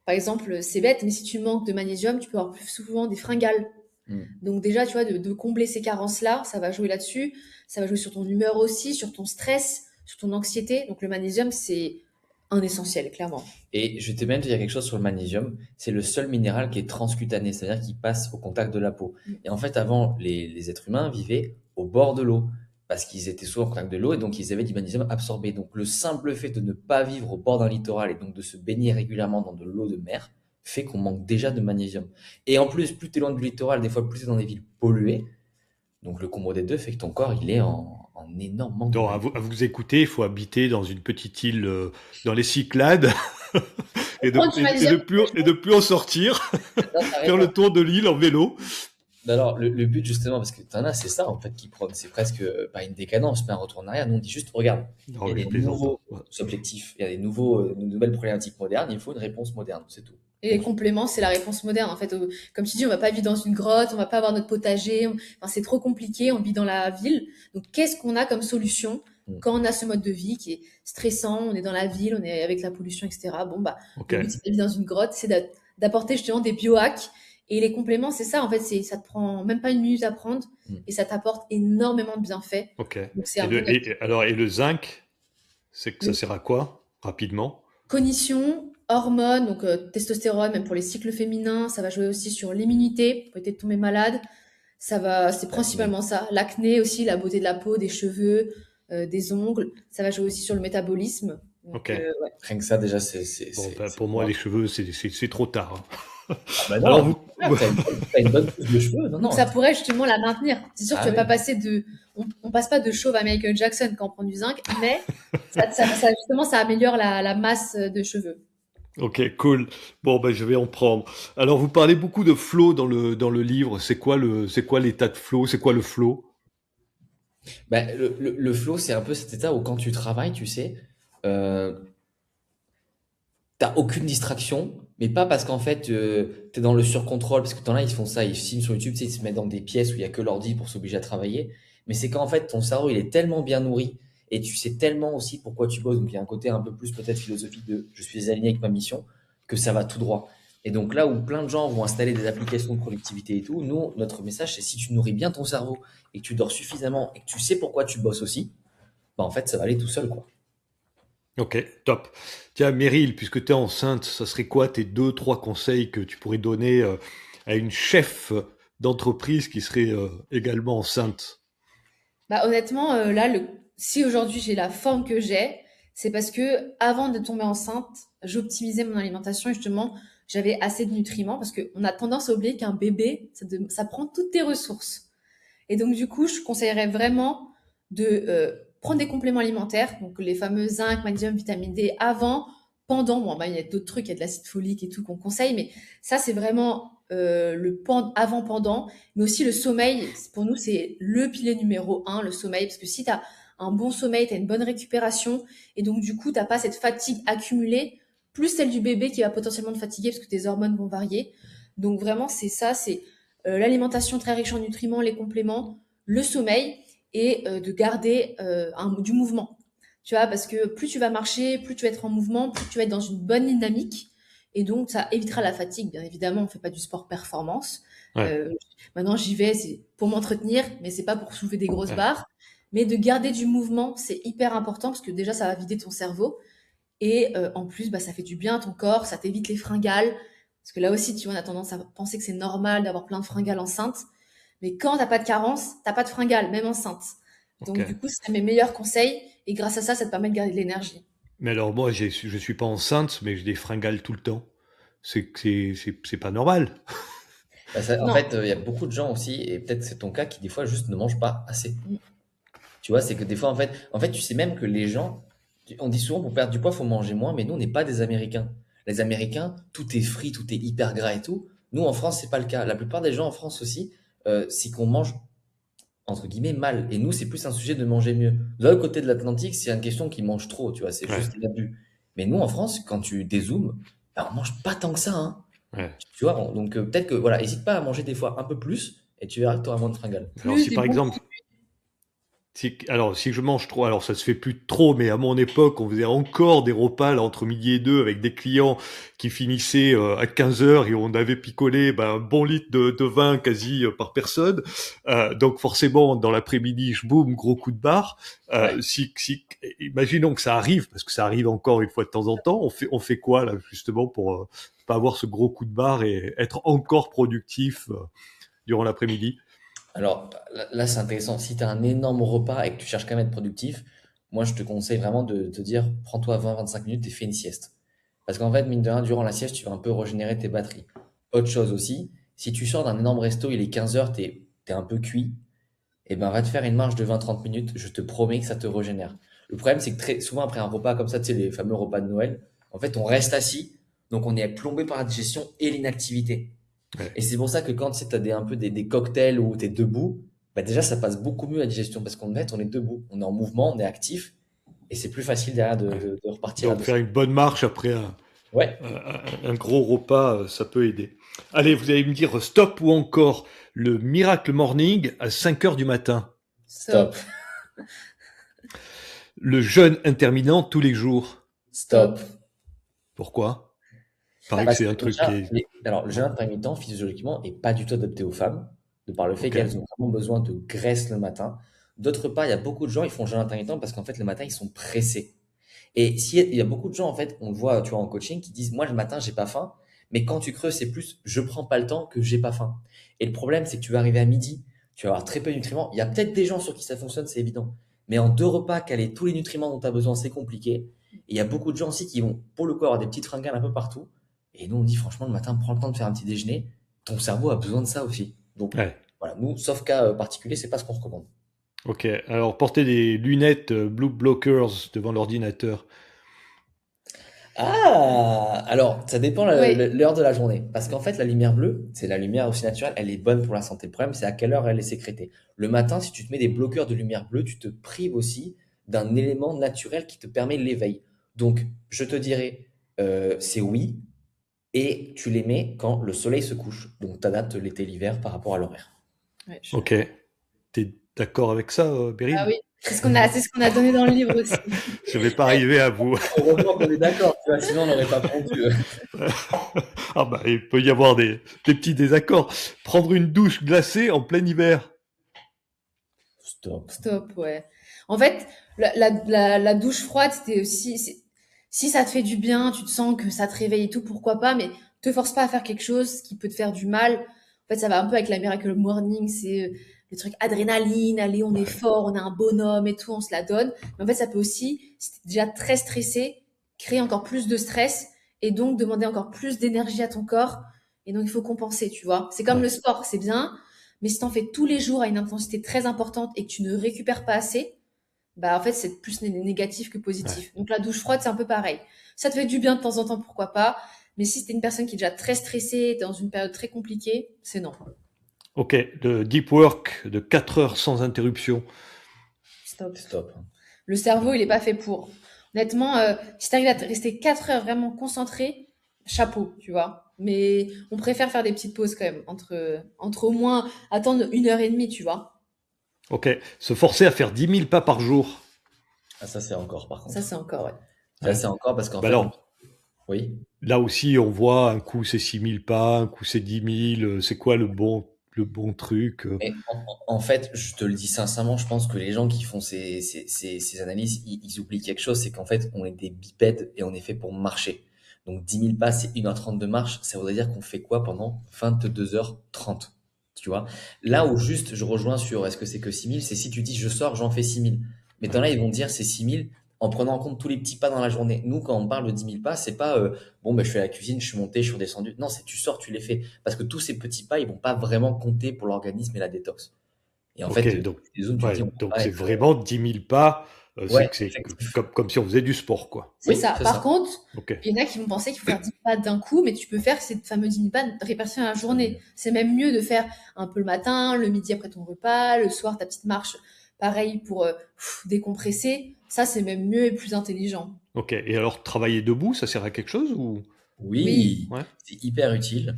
par exemple, c'est bête, mais si tu manques de magnésium, tu peux avoir plus souvent des fringales. Mm. Donc déjà, tu vois, de combler ces carences-là, ça va jouer là-dessus. Ça va jouer sur ton humeur aussi, sur ton stress, sur ton anxiété. Donc le magnésium, c'est un essentiel, clairement. Et je vais même te dire quelque chose sur le magnésium. C'est le seul minéral qui est transcutané, c'est-à-dire qui passe au contact de la peau. Et en fait, avant, les êtres humains vivaient au bord de l'eau parce qu'ils étaient souvent au contact de l'eau et donc ils avaient du magnésium absorbé. Donc le simple fait de ne pas vivre au bord d'un littoral et donc de se baigner régulièrement dans de l'eau de mer fait qu'on manque déjà de magnésium. Et en plus, plus tu es loin du littoral, des fois plus tu es dans des villes polluées. Donc le combo des deux fait que ton corps, il est en énorme manque de Donc, magnésium. à vous écouter, il faut habiter dans une petite île dans les Cyclades Prends du magnésium. et de plus en sortir, Non, t'as faire raison. le tour de l'île en vélo. Alors, le but, justement, parce que t'en as, c'est ça, en fait, qui prône. C'est presque pas une décadence, mais un retour en arrière. Nous, on dit juste, regarde, Non, il y a mais je des plaisante. nouveaux Ouais. objectifs, il y a des nouveaux, de nouvelles problématiques modernes, il faut une réponse moderne, c'est tout. Et les compléments, c'est la réponse moderne. En fait, comme tu dis, on va pas vivre dans une grotte, on va pas avoir notre potager. Enfin, c'est trop compliqué. On vit dans la ville. Donc, qu'est-ce qu'on a comme solution Mm. quand on a ce mode de vie qui est stressant? On est dans la ville, on est avec la pollution, etc. Bon, bah, Ok, le but, c'est de vivre dans une grotte, c'est d'apporter justement des biohacks. Et les compléments, c'est ça. En fait, ça te prend même pas une minute à prendre Mm. et ça t'apporte énormément de bienfaits. ok. Donc, c'est un peu notre Alors, et le zinc, c'est que ça sert à quoi, rapidement? cognition, hormones, donc testostérone, même pour les cycles féminins, ça va jouer aussi sur l'immunité, peut-être tomber malade. C'est L'acné. principalement ça. L'acné aussi, la beauté de la peau, des cheveux, des ongles. Ça va jouer aussi sur le métabolisme. Donc, Ok. ouais. Rien que ça, déjà, Bon, ben, c'est pour moi, bon. les cheveux, c'est trop tard, hein. Ah bah Alors, non, au contraire, t'as une bonne pousse de cheveux, non, Donc, non. ça pourrait justement la maintenir. C'est sûr que Ah tu vas pas oui. passer on passe pas de chauve à Michael Jackson quand on prend du zinc, mais justement, ça améliore la masse de cheveux. ok, cool. Bon, ben, je vais en prendre. Alors, vous parlez beaucoup de flow dans le livre. C'est quoi l'état de flow? C'est quoi le flow? Ben, le flow, c'est un peu cet état où quand tu travailles, tu sais, euh, t'as aucune distraction, mais pas parce qu'en fait, t'es dans le surcontrôle, parce que t'en as, ils font ça, ils filment sur YouTube, tu sais, ils se mettent dans des pièces où il y a que l'ordi pour s'obliger à travailler. Mais c'est qu'en fait, ton cerveau, il est tellement bien nourri, et tu sais tellement aussi pourquoi tu bosses, donc il y a un côté un peu plus peut-être philosophique de je suis aligné avec ma mission, que ça va tout droit. Et donc là où plein de gens vont installer des applications de productivité et tout, nous, notre message, c'est si tu nourris bien ton cerveau, et que tu dors suffisamment, et que tu sais pourquoi tu bosses aussi, bah en fait, ça va aller tout seul, quoi. Ok, top. Tiens, Meryl, puisque tu es enceinte, ça serait quoi tes deux, trois conseils que tu pourrais donner à une chef d'entreprise qui serait également enceinte? Bah, honnêtement, là, si aujourd'hui j'ai la forme que j'ai, c'est parce que avant de tomber enceinte, j'optimisais mon alimentation et justement, j'avais assez de nutriments parce qu'on a tendance à oublier qu'un bébé, ça prend toutes tes ressources. Et donc, du coup, je conseillerais vraiment de prendre des compléments alimentaires, donc les fameux zinc, magnésium, vitamine D, avant, pendant. Bon, bah, il y a d'autres trucs, il y a de l'acide folique et tout qu'on conseille, mais ça, c'est vraiment avant, pendant. Mais aussi le sommeil, pour nous, c'est le pilier numéro un, le sommeil, parce que si tu as un bon sommeil, tu as une bonne récupération, et donc, du coup, tu n'as pas cette fatigue accumulée, plus celle du bébé qui va potentiellement te fatiguer parce que tes hormones vont varier. Donc, vraiment, c'est ça, c'est l'alimentation très riche en nutriments, les compléments, le sommeil et de garder du mouvement. Tu vois, parce que plus tu vas marcher, plus tu vas être en mouvement, plus tu vas être dans une bonne dynamique. Et donc, ça évitera la fatigue. Bien évidemment, on ne fait pas du sport performance. Ouais, Euh, Maintenant, j'y vais, c'est pour m'entretenir, mais c'est pas pour soulever des grosses ouais. barres. Mais de garder du mouvement, c'est hyper important parce que déjà, ça va vider ton cerveau. Et en plus, bah, ça fait du bien à ton corps, ça t'évite les fringales. Parce que là aussi, tu vois, on a tendance à penser que c'est normal d'avoir plein de fringales enceintes. Mais quand t'as pas de carence, t'as pas de fringales, même enceinte. Ok. Donc du coup, c'est mes meilleurs conseils. Et grâce à ça, ça te permet de garder de l'énergie. Mais alors moi, je suis pas enceinte, mais j'ai des fringales tout le temps. C'est pas normal. Bah, en Non. fait, il y a beaucoup de gens aussi, et peut-être c'est ton cas, qui des fois juste ne mangent pas assez. Mm. Tu vois, c'est que des fois, en fait, tu sais même que les gens, on dit souvent pour perdre du poids, faut manger moins, mais nous, on n'est pas des Américains. Les Américains, tout est frit, tout est hyper gras et tout. Nous, en France, c'est pas le cas. La plupart des gens en France aussi, c'est qu'on mange entre guillemets mal. Et nous, c'est plus un sujet de manger mieux. De l'autre côté de l'Atlantique, c'est une question qui mange trop, tu vois, c'est Ouais, juste l'abus. Mais nous, en France, quand tu dézoomes, ben, on mange pas tant que ça, hein. ouais. Tu vois, donc peut-être que, voilà, hésite pas à manger des fois un peu plus, et tu verras que tu auras moins de fringales. Alors Plus si des par bons exemple, produits. Alors, si je mange trop, alors ça se fait plus trop, mais à mon époque, on faisait encore des repas là entre midi et deux avec des clients qui finissaient à 15 heures et on avait picolé un bon litre de vin quasi par personne. Donc forcément, dans l'après-midi, boum, gros coup de barre. Ouais. Imaginons que ça arrive, parce que ça arrive encore une fois de temps en temps. On fait quoi là justement pour pas avoir ce gros coup de barre et être encore productif durant l'après-midi? Alors là, c'est intéressant. Si tu as un énorme repas et que tu cherches quand même à être productif, moi, je te conseille vraiment de te dire, prends-toi 20-25 minutes et fais une sieste. Parce qu'en fait, mine de rien, durant la sieste, tu vas un peu régénérer tes batteries. Autre chose aussi, si tu sors d'un énorme resto, il est 15 heures, t'es un peu cuit, et ben va te faire une marche de 20-30 minutes, je te promets que ça te régénère. Le problème, c'est que très souvent, après un repas comme ça, tu sais, les fameux repas de Noël, en fait, on reste assis, donc on est plombé par la digestion et l'inactivité. Ouais. Et c'est pour ça que quand tu as un peu des cocktails où tu es debout, bah déjà ça passe beaucoup mieux la digestion parce qu'en fait on est debout, on est en mouvement, on est actif et c'est plus facile derrière Ouais. de repartir Donc là-dessus. faire une bonne marche après un, Ouais, un gros repas, ça peut aider. Allez, vous allez me dire stop ou encore le Miracle Morning à 5 heures du matin. stop, Stop. Le jeûne intermittent tous les jours. stop. Pourquoi? Pareil que Parce c'est un que truc qui déjà, est... alors le jeûne intermittent physiologiquement est pas du tout adapté aux femmes, de par le fait Ok. qu'elles ont vraiment besoin de graisse le matin. D'autre part, il y a beaucoup de gens, ils font jeûne intermittent parce qu'en fait le matin ils sont pressés. Et s'il y a, il y a beaucoup de gens, en fait, on le voit, tu vois, en coaching, qui disent, moi, le matin, j'ai pas faim. Mais quand tu creuses, c'est plus, je prends pas le temps que j'ai pas faim. Et le problème, c'est que tu vas arriver à midi, tu vas avoir très peu de nutriments. Il y a peut-être des gens sur qui ça fonctionne, c'est évident. Mais en deux repas, caler tous les nutriments dont tu as besoin, c'est compliqué. Et il y a beaucoup de gens aussi qui vont, pour le coup, avoir des petites fringales un peu partout. Et nous, on dit, franchement, le matin, prends le temps de faire un petit déjeuner. Ton cerveau a besoin de ça aussi. Donc, Ouais. voilà, nous, sauf cas particulier, c'est pas ce qu'on recommande. Ok. Alors, porter des lunettes blue blockers devant l'ordinateur. Ah! Alors, ça dépend Oui. l'heure de la journée. Parce qu'en fait, la lumière bleue, c'est la lumière aussi naturelle, elle est bonne pour la santé. Le problème, c'est à quelle heure elle est sécrétée. Le matin, si tu te mets des bloqueurs de lumière bleue, tu te prives aussi d'un élément naturel qui te permet l'éveil. Donc, je te dirais, c'est oui, et tu les mets quand le soleil se couche. Donc, tu adaptes l'été, l'hiver par rapport à l'horaire. Ouais, je suis Ok. d'accord. T'es d'accord avec ça, Ah Beryl? oui, c'est ce qu'on a donné dans le livre aussi. Je vais pas arriver à vous. Heureusement qu'on est d'accord, tu vois, sinon on n'aurait pas pondu. Ah bah, il peut y avoir des petits désaccords. Prendre une douche glacée en plein hiver. Stop. Stop, ouais. En fait, la douche froide, c'était aussi, si ça te fait du bien, tu te sens que ça te réveille et tout, pourquoi pas, mais te force pas à faire quelque chose qui peut te faire du mal. En fait, ça va un peu avec la Miracle Morning, c'est le truc adrénaline, allez, on est fort, on est un bonhomme et tout, on se la donne. Mais en fait, ça peut aussi, si t'es déjà très stressé, créer encore plus de stress et donc demander encore plus d'énergie à ton corps. Et donc, il faut compenser, tu vois. C'est comme le Ouais. sport, c'est bien, mais si t'en fais tous les jours à une intensité très importante et que tu ne récupères pas assez, bah en fait c'est plus négatif que Ouais. positif. Donc la douche froide c'est un peu pareil. Ça te fait du bien de temps en temps, pourquoi pas. Mais si t'es une personne qui est déjà très stressée, t'es dans une période très compliquée, c'est non. Ok. Le deep work de 4 heures sans interruption. Stop. Stop. Le cerveau il est pas fait pour. Honnêtement, si t'arrives à rester 4 heures vraiment concentré, chapeau, tu vois. Mais on préfère faire des petites pauses quand même entre au moins attendre 1 heure et demie, tu vois. Ok. Se forcer à faire 10 000 pas par jour. Ah, ça, c'est encore, par Ça contre. c'est encore ouais. Ça, Ouais. c'est encore parce qu'en Bah fait, on... alors, Oui. là aussi, on voit un coup c'est 6 000 pas, un coup c'est 10 000. C'est quoi le bon truc? Mais en fait, je te le dis sincèrement, je pense que les gens qui font ces analyses, ils oublient quelque chose, c'est qu'en fait, on est des bipèdes et on est fait pour marcher. Donc 10 000 pas, c'est 1h30 de marche, ça voudrait dire qu'on fait quoi pendant 22h30, tu vois? Là où juste je rejoins sur est-ce que c'est que 6 000, c'est si tu dis je sors, j'en fais 6 000. Mais t'en Ouais. as, ils vont dire c'est 6 000 en prenant en compte tous les petits pas dans la journée. Nous, quand on parle de 10 000 pas, c'est pas bon, ben, je fais la cuisine, je suis monté, je suis redescendu. Non, c'est tu sors, tu les fais. Parce que tous ces petits pas, ils vont pas vraiment compter pour l'organisme et la détox. Et en Ok. fait, Donc, les zones, tu te dis, ouais. on peut Donc pas c'est être. vraiment 10 000 pas. Ouais, C'est effectif. comme si on faisait du sport, quoi. C'est Oui, ça. c'est Par ça. contre, Ok. il y en a qui vont penser qu'il faut faire 10 pas d'un coup, mais tu peux faire ces fameux 10 pas répartis dans la journée. C'est même mieux de faire un peu le matin, le midi après ton repas, le soir ta petite marche, pareil pour décompresser. Ça, c'est même mieux et plus intelligent. Ok. Et alors, travailler debout, ça sert à quelque chose ou? Oui, Oui, Ouais. c'est hyper utile.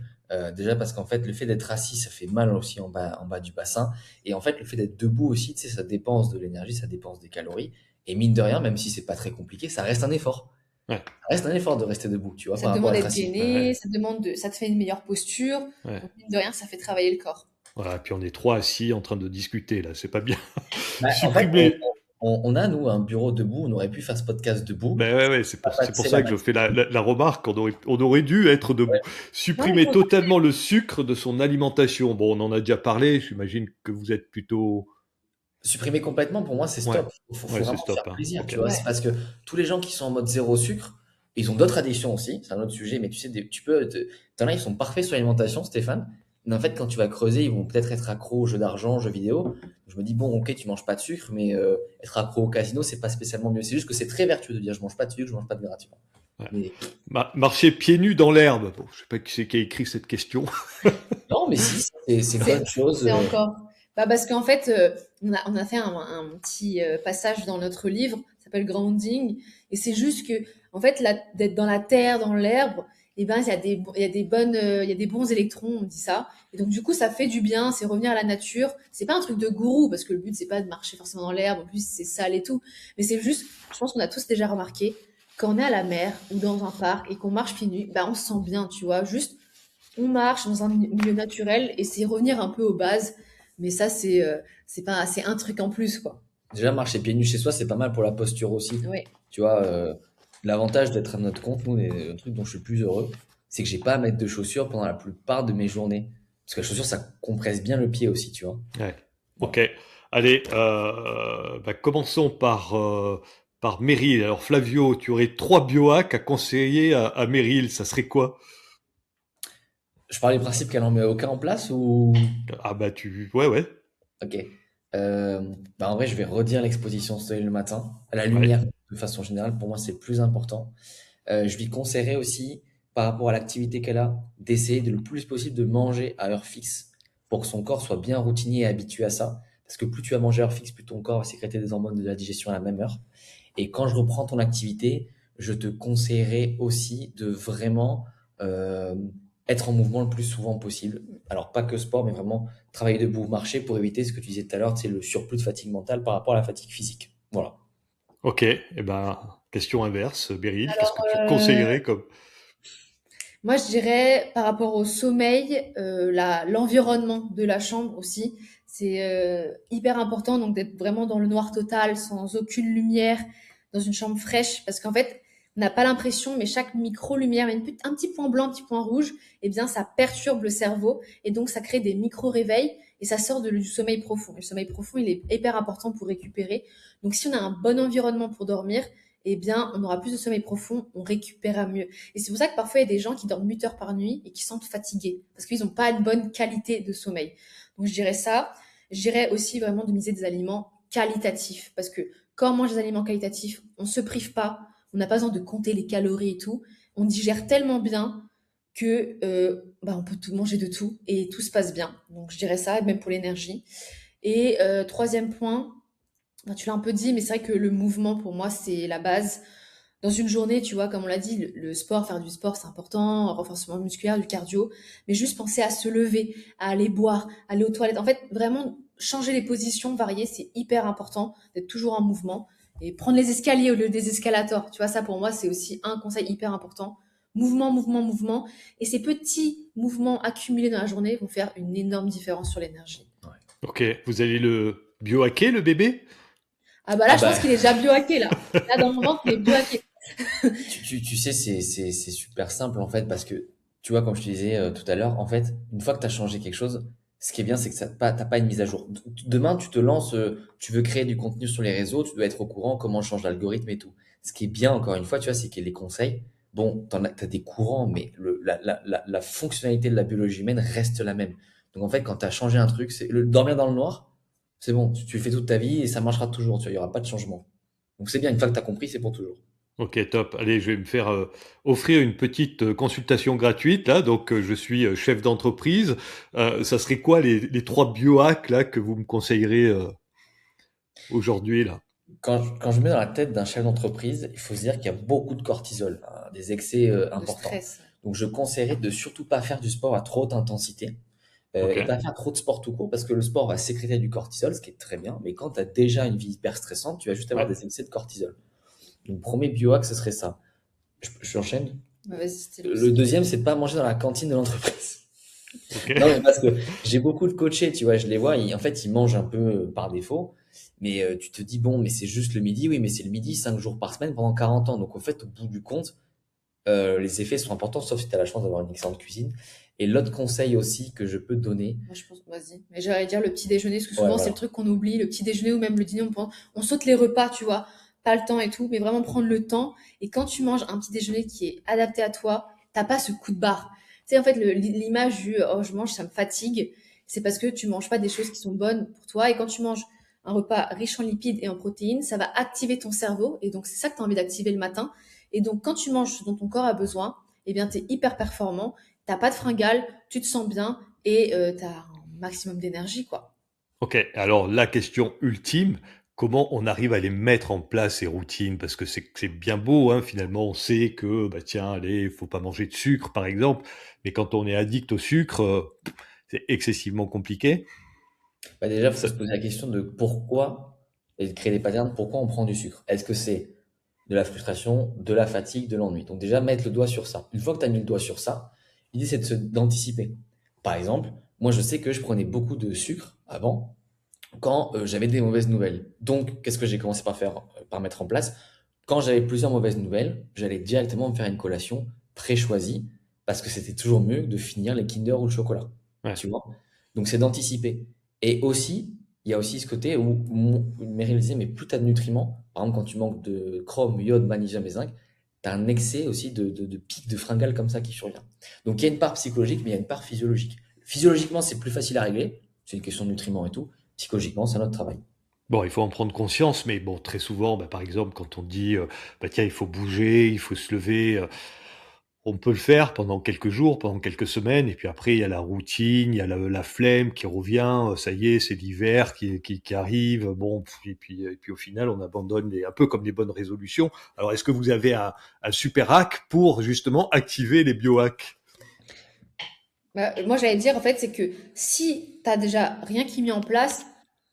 Déjà parce qu'en fait, le fait d'être assis, ça fait mal aussi en bas du bassin. Et en fait, le fait d'être debout aussi, tu sais, ça dépense de l'énergie, ça dépense des calories. Et mine de rien, même si c'est pas très compliqué, ça reste un effort. Ouais. Ça reste un effort de rester debout, tu vois, ça par te rapport demande à être d'être assis. gainé, Ouais. ça te fait une meilleure posture. Ouais. Donc, mine de rien, ça fait travailler le corps. Voilà, puis on est trois assis en train de discuter là, c'est pas bien. Bah, en fait, Supprimer. on a, nous, un bureau debout. On aurait pu faire ce podcast debout. Ben ouais, ouais, On va c'est pour passer la ça que je matinée. fais la remarque, on aurait dû être debout. Ouais. Non, mais Supprimer faut totalement le sucre de son alimentation. Bon, on en a déjà parlé, j'imagine que vous êtes plutôt... Supprimer complètement, pour moi, c'est Ouais, stop. Faut ouais, c'est vraiment se stop, faire hein. plaisir, tu Ok. vois. ouais. C'est parce que tous les gens qui sont en mode zéro sucre, ils ont d'autres addictions aussi. C'est un autre sujet, mais tu sais, t'en as, ils sont parfaits sur l'alimentation, Stéphane. Mais en fait, quand tu vas creuser, ils vont peut-être être accros aux jeux d'argent, aux jeux vidéo. Je me dis, bon, ok, tu manges pas de sucre, mais être accro au casino, c'est pas spécialement mieux. C'est juste que c'est très vertueux de dire, je mange pas de sucre, je mange pas de gras, tu vois. Ouais. Mais Marcher pieds nus dans l'herbe. Bon, je sais pas qui c'est qui a écrit cette question. non, mais si, c'est une C'est bonne chose. c'est encore. Bah parce qu'en fait, on a fait un petit passage dans notre livre, ça s'appelle Grounding, et c'est juste que, en fait, d'être dans la terre, dans l'herbe, et ben, il y a des bons électrons, on dit ça. Et donc, du coup, ça fait du bien, c'est revenir à la nature. C'est pas un truc de gourou, parce que le but, c'est pas de marcher forcément dans l'herbe, en plus, c'est sale et tout. Mais c'est juste, je pense qu'on a tous déjà remarqué, quand on est à la mer ou dans un parc et qu'on marche pieds nus, bah, on se sent bien, tu vois. Juste, on marche dans un milieu naturel et c'est revenir un peu aux bases. Mais ça, c'est pas, c'est un truc en plus, quoi. Déjà, marcher pieds nus chez soi, c'est pas mal pour la posture aussi. Ouais. Tu vois, l'avantage d'être à notre compte, nous, le truc dont je suis le plus heureux, c'est que j'ai pas à mettre de chaussures pendant la plupart de mes journées. Parce que la chaussure, ça compresse bien le pied aussi, tu vois. Ouais. Voilà. Ok. Allez, commençons par Meryl. Alors Flavio, tu aurais 3 biohacks à conseiller à Meryl, ça serait quoi? Je parle du principe qu'elle en met aucun en place ou... Ah bah tu... Ouais, ouais. Ok. Bah en vrai, je vais redire l'exposition soleil le matin. À la Ouais. lumière, de façon générale, pour moi, c'est le plus important. Je lui conseillerais aussi, par rapport à l'activité qu'elle a, d'essayer de le plus possible de manger à heure fixe pour que son corps soit bien routinier et habitué à ça. Parce que plus tu vas manger à heure fixe, plus ton corps va sécréter des hormones de la digestion à la même heure. Et quand je reprends ton activité, je te conseillerais aussi de vraiment euh, être en mouvement le plus souvent possible. Alors, pas que sport, mais vraiment travailler debout, marcher pour éviter ce que tu disais tout à l'heure, c'est le surplus de fatigue mentale par rapport à la fatigue physique. Voilà. Ok. Eh ben, question inverse, Meryl, qu'est-ce Alors, que tu conseillerais comme... moi, je dirais par rapport au sommeil, l'environnement de la chambre aussi, c'est hyper important. Donc, d'être vraiment dans le noir total, sans aucune lumière, dans une chambre fraîche, parce qu'en fait, on n'a pas l'impression, mais chaque micro-lumière, même un petit point blanc, un petit point rouge, eh bien, ça perturbe le cerveau et donc ça crée des micro-réveils et ça sort du sommeil profond. Et le sommeil profond, il est hyper important pour récupérer. Donc, si on a un bon environnement pour dormir, eh bien, on aura plus de sommeil profond, on récupérera mieux. Et c'est pour ça que parfois, il y a des gens qui dorment 8 heures par nuit et qui sont fatigués parce qu'ils n'ont pas une bonne qualité de sommeil. Donc, je dirais ça. Je dirais aussi vraiment de miser des aliments qualitatifs parce que quand on mange des aliments qualitatifs, on ne se prive pas, on n'a pas besoin de compter les calories et tout. On digère tellement bien que on peut tout manger de tout et tout se passe bien. Donc, je dirais ça, même pour l'énergie. Et troisième point, tu l'as un peu dit, mais c'est vrai que le mouvement, pour moi, c'est la base. Dans une journée, tu vois, comme on l'a dit, le sport, faire du sport, c'est important, renforcement musculaire, du cardio, mais juste penser à se lever, à aller boire, aller aux toilettes. En fait, vraiment, changer les positions, varier, c'est hyper important d'être toujours en mouvement et prendre les escaliers au lieu des escalators. Tu vois, ça, pour moi, c'est aussi un conseil hyper important. Mouvement, mouvement, mouvement. Et ces petits mouvements accumulés dans la journée vont faire une énorme différence sur l'énergie. Ouais. Ok, vous allez le biohacker, le bébé? Ah bah là, Ah je pense bah, qu'il est déjà biohacké, là. Là, dans le moment, il est biohacké. tu sais, c'est super simple en fait parce que tu vois, comme je te disais tout à l'heure, en fait, une fois que tu as changé quelque chose, ce qui est bien, c'est que t'as pas une mise à jour. Demain, tu te lances, tu veux créer du contenu sur les réseaux, tu dois être au courant comment on change l'algorithme et tout. Ce qui est bien, encore une fois, tu vois, c'est que les conseils, bon, t'as des courants, mais la fonctionnalité de la biologie humaine reste la même. Donc en fait, quand tu as changé un truc, c'est dormir dans le noir, c'est bon, tu le fais toute ta vie et ça marchera toujours, tu vois, il y aura pas de changement. Donc c'est bien, une fois que tu as compris, c'est pour toujours. Ok, top. Allez, je vais me faire offrir une petite consultation gratuite là. Donc, je suis chef d'entreprise. Ça serait quoi les 3 biohacks là que vous me conseillerez aujourd'hui là? Quand je mets dans la tête d'un chef d'entreprise, il faut se dire qu'il y a beaucoup de cortisol, hein, des excès De importants. stress. Donc, je conseillerais de surtout pas faire du sport à trop haute intensité Ok. et pas faire trop de sport tout court parce que le sport va sécréter du cortisol, ce qui est très bien. Mais quand tu as déjà une vie hyper stressante, tu vas juste avoir Ouais. des excès de cortisol. Donc, premier biohack, ce serait ça. J'enchaîne. Vas-y, c'était Le deuxième, c'est de pas manger dans la cantine de l'entreprise. Ok. Non, mais parce que j'ai beaucoup de coachés, tu vois, je les vois, en fait, ils mangent un peu par défaut. Mais tu te dis, bon, mais c'est juste le midi. Oui, mais c'est le midi 5 jours par semaine pendant 40 ans. Donc, au fait, au bout du compte, les effets sont importants, sauf si tu as la chance d'avoir une excellente cuisine. Et l'autre conseil aussi que je peux te donner, Moi, je pense, vas-y. Mais j'allais dire le petit déjeuner, parce que ouais, souvent, c'est le voilà. truc qu'on oublie, le petit déjeuner ou même le dîner, on saute les repas, tu vois, pas le temps et tout, mais vraiment prendre le temps. Et quand tu manges un petit déjeuner qui est adapté à toi, t'as pas ce coup de barre. Tu sais, en fait, l'image du oh, je mange, ça me fatigue, c'est parce que tu manges pas des choses qui sont bonnes pour toi. Et quand tu manges un repas riche en lipides et en protéines, ça va activer ton cerveau. Et donc, c'est ça que tu as envie d'activer le matin. Et donc, quand tu manges ce dont ton corps a besoin, eh bien, tu es hyper performant, t'as pas de fringales, tu te sens bien et tu as un maximum d'énergie, quoi. Ok. Alors, la question ultime, comment on arrive à les mettre en place, ces routines? Parce que c'est bien beau, hein, finalement, on sait que, bah, tiens, allez, il faut pas manger de sucre, par exemple. Mais quand on est addict au sucre, c'est excessivement compliqué. Bah déjà, il faut Ça- se poser la question de pourquoi, et de créer des patterns, pourquoi on prend du sucre. Est-ce que c'est de la frustration, de la fatigue, de l'ennui? Donc déjà, mettre le doigt sur ça. Une fois que tu as mis le doigt sur ça, l'idée, c'est d'anticiper. Par exemple, moi, je sais que je prenais beaucoup de sucre avant quand j'avais des mauvaises nouvelles. Donc, qu'est-ce que j'ai commencé par faire, par mettre en place? Quand j'avais plusieurs mauvaises nouvelles, j'allais directement me faire une collation pré-choisie parce que c'était toujours mieux que de finir les Kinder ou le chocolat. ouais. Tu vois? Donc, c'est d'anticiper. Et aussi, il y a aussi ce côté où Meryl disait, mais plus tu as de nutriments, par exemple, quand tu manques de chrome, iode, magnésium et zinc, tu as un excès aussi de pics de fringales comme ça qui survient. Donc, il y a une part psychologique, mais il y a une part physiologique. Physiologiquement, c'est plus facile à régler. C'est une question de nutriments et tout. Psychologiquement, c'est notre travail. Bon, il faut en prendre conscience, mais bon, très souvent, bah, par exemple, quand on dit, bah, tiens, il faut bouger, il faut se lever, on peut le faire pendant quelques jours, pendant quelques semaines, et puis après, il y a la routine, il y a la flemme qui revient, ça y est, c'est l'hiver qui arrive, bon, et puis au final, on abandonne un peu comme des bonnes résolutions. Alors, est-ce que vous avez un super hack pour justement activer les biohacks? Bah, moi, j'allais dire, en fait, c'est que si tu as déjà rien qui est mis en place,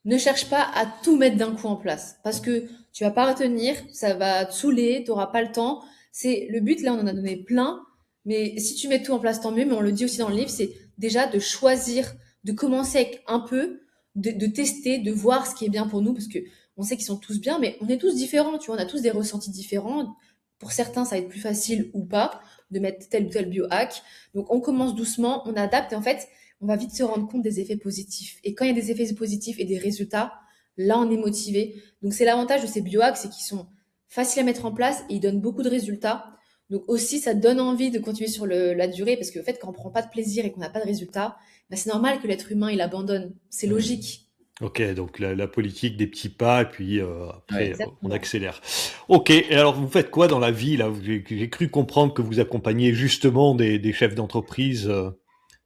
ne cherche pas à tout mettre d'un coup en place. Parce que tu vas pas retenir, ça va te saouler, tu n'auras pas le temps. C'est le but, là, on en a donné plein. Mais si tu mets tout en place, tant mieux. Mais on le dit aussi dans le livre, c'est déjà de choisir, de commencer avec un peu, de tester, de voir ce qui est bien pour nous. Parce que on sait qu'ils sont tous bien, mais on est tous différents. Tu vois, on a tous des ressentis différents. Pour certains, ça va être plus facile ou pas de mettre tel ou tel biohack. Donc, on commence doucement, on adapte et en fait, on va vite se rendre compte des effets positifs. Et quand il y a des effets positifs et des résultats, là, on est motivé. Donc, c'est l'avantage de ces biohacks, c'est qu'ils sont faciles à mettre en place et ils donnent beaucoup de résultats. Donc, aussi, ça donne envie de continuer sur la durée parce que, en fait, quand on prend pas de plaisir et qu'on n'a pas de résultats, bah, c'est normal que l'être humain, il abandonne. C'est Mhm. logique. Ok, donc la politique des petits pas, et puis Ouais. après, on Exactement. accélère. Ok, et alors vous faites quoi dans la vie là? J'ai cru comprendre que vous accompagnez justement des chefs d'entreprise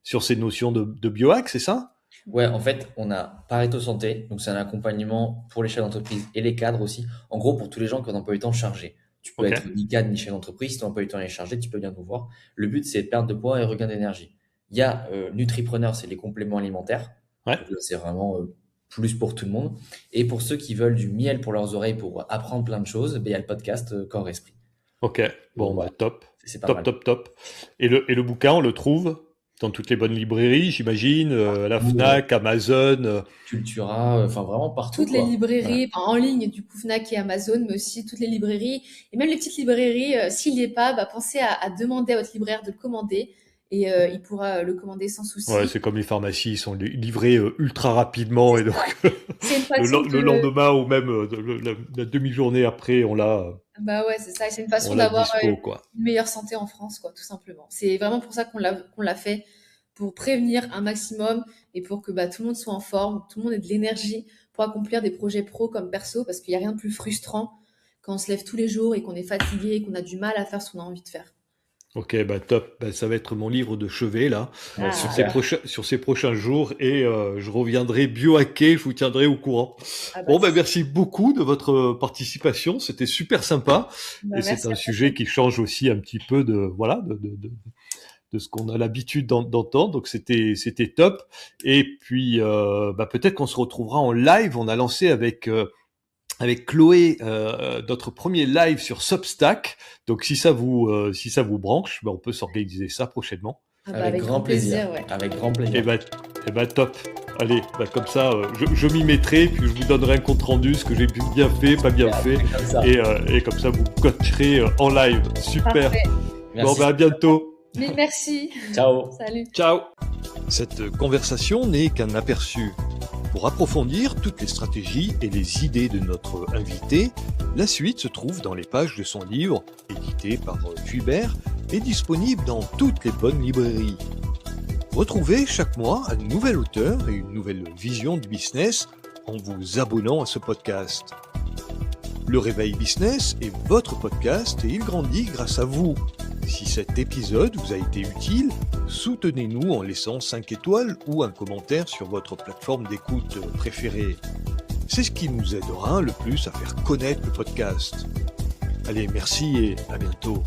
sur ces notions de biohack, c'est ça? Ouais, en fait, on a Pareto Santé, donc c'est un accompagnement pour les chefs d'entreprise et les cadres aussi. En gros, pour tous les gens qui ont un emploi du temps chargé. Tu peux Ok, être ni cadre ni chef d'entreprise, si ton emploi du temps est chargé, tu peux bien nous voir. Le but, c'est de perdre de poids et regain d'énergie. Il y a Nutripreneur, c'est les compléments alimentaires. ouais, Donc là, c'est vraiment plus pour tout le monde. Et pour ceux qui veulent du miel pour leurs oreilles pour apprendre plein de choses, ben, il y a le podcast Corps Esprit. ok, Donc bon bah voilà, top, c'est pas top, mal. top, top. Et le bouquin, on le trouve dans toutes les bonnes librairies, j'imagine, à la Nous, Fnac, Amazon. Cultura, enfin vraiment partout, Toutes les quoi. Voilà. librairies, enfin, en ligne, du coup, Fnac et Amazon, mais aussi toutes les librairies. Et même les petites librairies, s'il n'y est pas, bah, pensez à demander à votre libraire de le commander. Et il pourra le commander sans Ouais, souci. c'est comme les pharmacies, ils sont livrés ultra rapidement, et donc C'est une le, façon le de, lendemain ou même la demi-journée après, bah ouais, c'est ça. Et c'est une on façon l'a d'avoir dispo, quoi. une meilleure santé en France, quoi, tout simplement. C'est vraiment pour ça qu'on l'a fait, pour prévenir un maximum et pour que bah, tout le monde soit en forme, tout le monde ait de l'énergie pour accomplir des projets pro comme perso, parce qu'il n'y a rien de plus frustrant quand on se lève tous les jours et qu'on est fatigué et qu'on a du mal à faire ce qu'on a envie de faire. Ok, bah top. Bah, ça va être mon livre de chevet là Ouais, Ah, super. sur ces prochains jours et je reviendrai biohacker, je vous tiendrai au courant. ah bah, Bon, bah merci beaucoup de votre participation, c'était super sympa et c'est merci un à sujet toi. qui change aussi un petit peu de voilà de ce qu'on a l'habitude d'entendre. Donc c'était top. Et puis bah, peut-être qu'on se retrouvera en live. On a lancé avec Chloé notre premier live sur Substack. Donc si ça vous branche, bah, on peut s'organiser ça prochainement. Ah bah, Avec avec grand grand plaisir. plaisir, ouais. Avec grand Et plaisir. bah top. Allez, bah comme ça, je m'y mettrai, puis je vous donnerai un compte rendu, ce que j'ai bien fait, pas bien fait, Comme ça. et comme ça vous coacherez en live. Super. Parfait. Bon, Merci. bah à bientôt. Mille merci. Ciao. Salut. Ciao. Cette conversation n'est qu'un aperçu. Pour approfondir toutes les stratégies et les idées de notre invité, la suite se trouve dans les pages de son livre, édité par Vuibert, et disponible dans toutes les bonnes librairies. Retrouvez chaque mois un nouvel auteur et une nouvelle vision du business en vous abonnant à ce podcast. Le Réveil Business est votre podcast et il grandit grâce à vous. Si cet épisode vous a été utile, soutenez-nous en laissant 5 étoiles ou un commentaire sur votre plateforme d'écoute préférée. C'est ce qui nous aidera le plus à faire connaître le podcast. Allez, merci et à bientôt.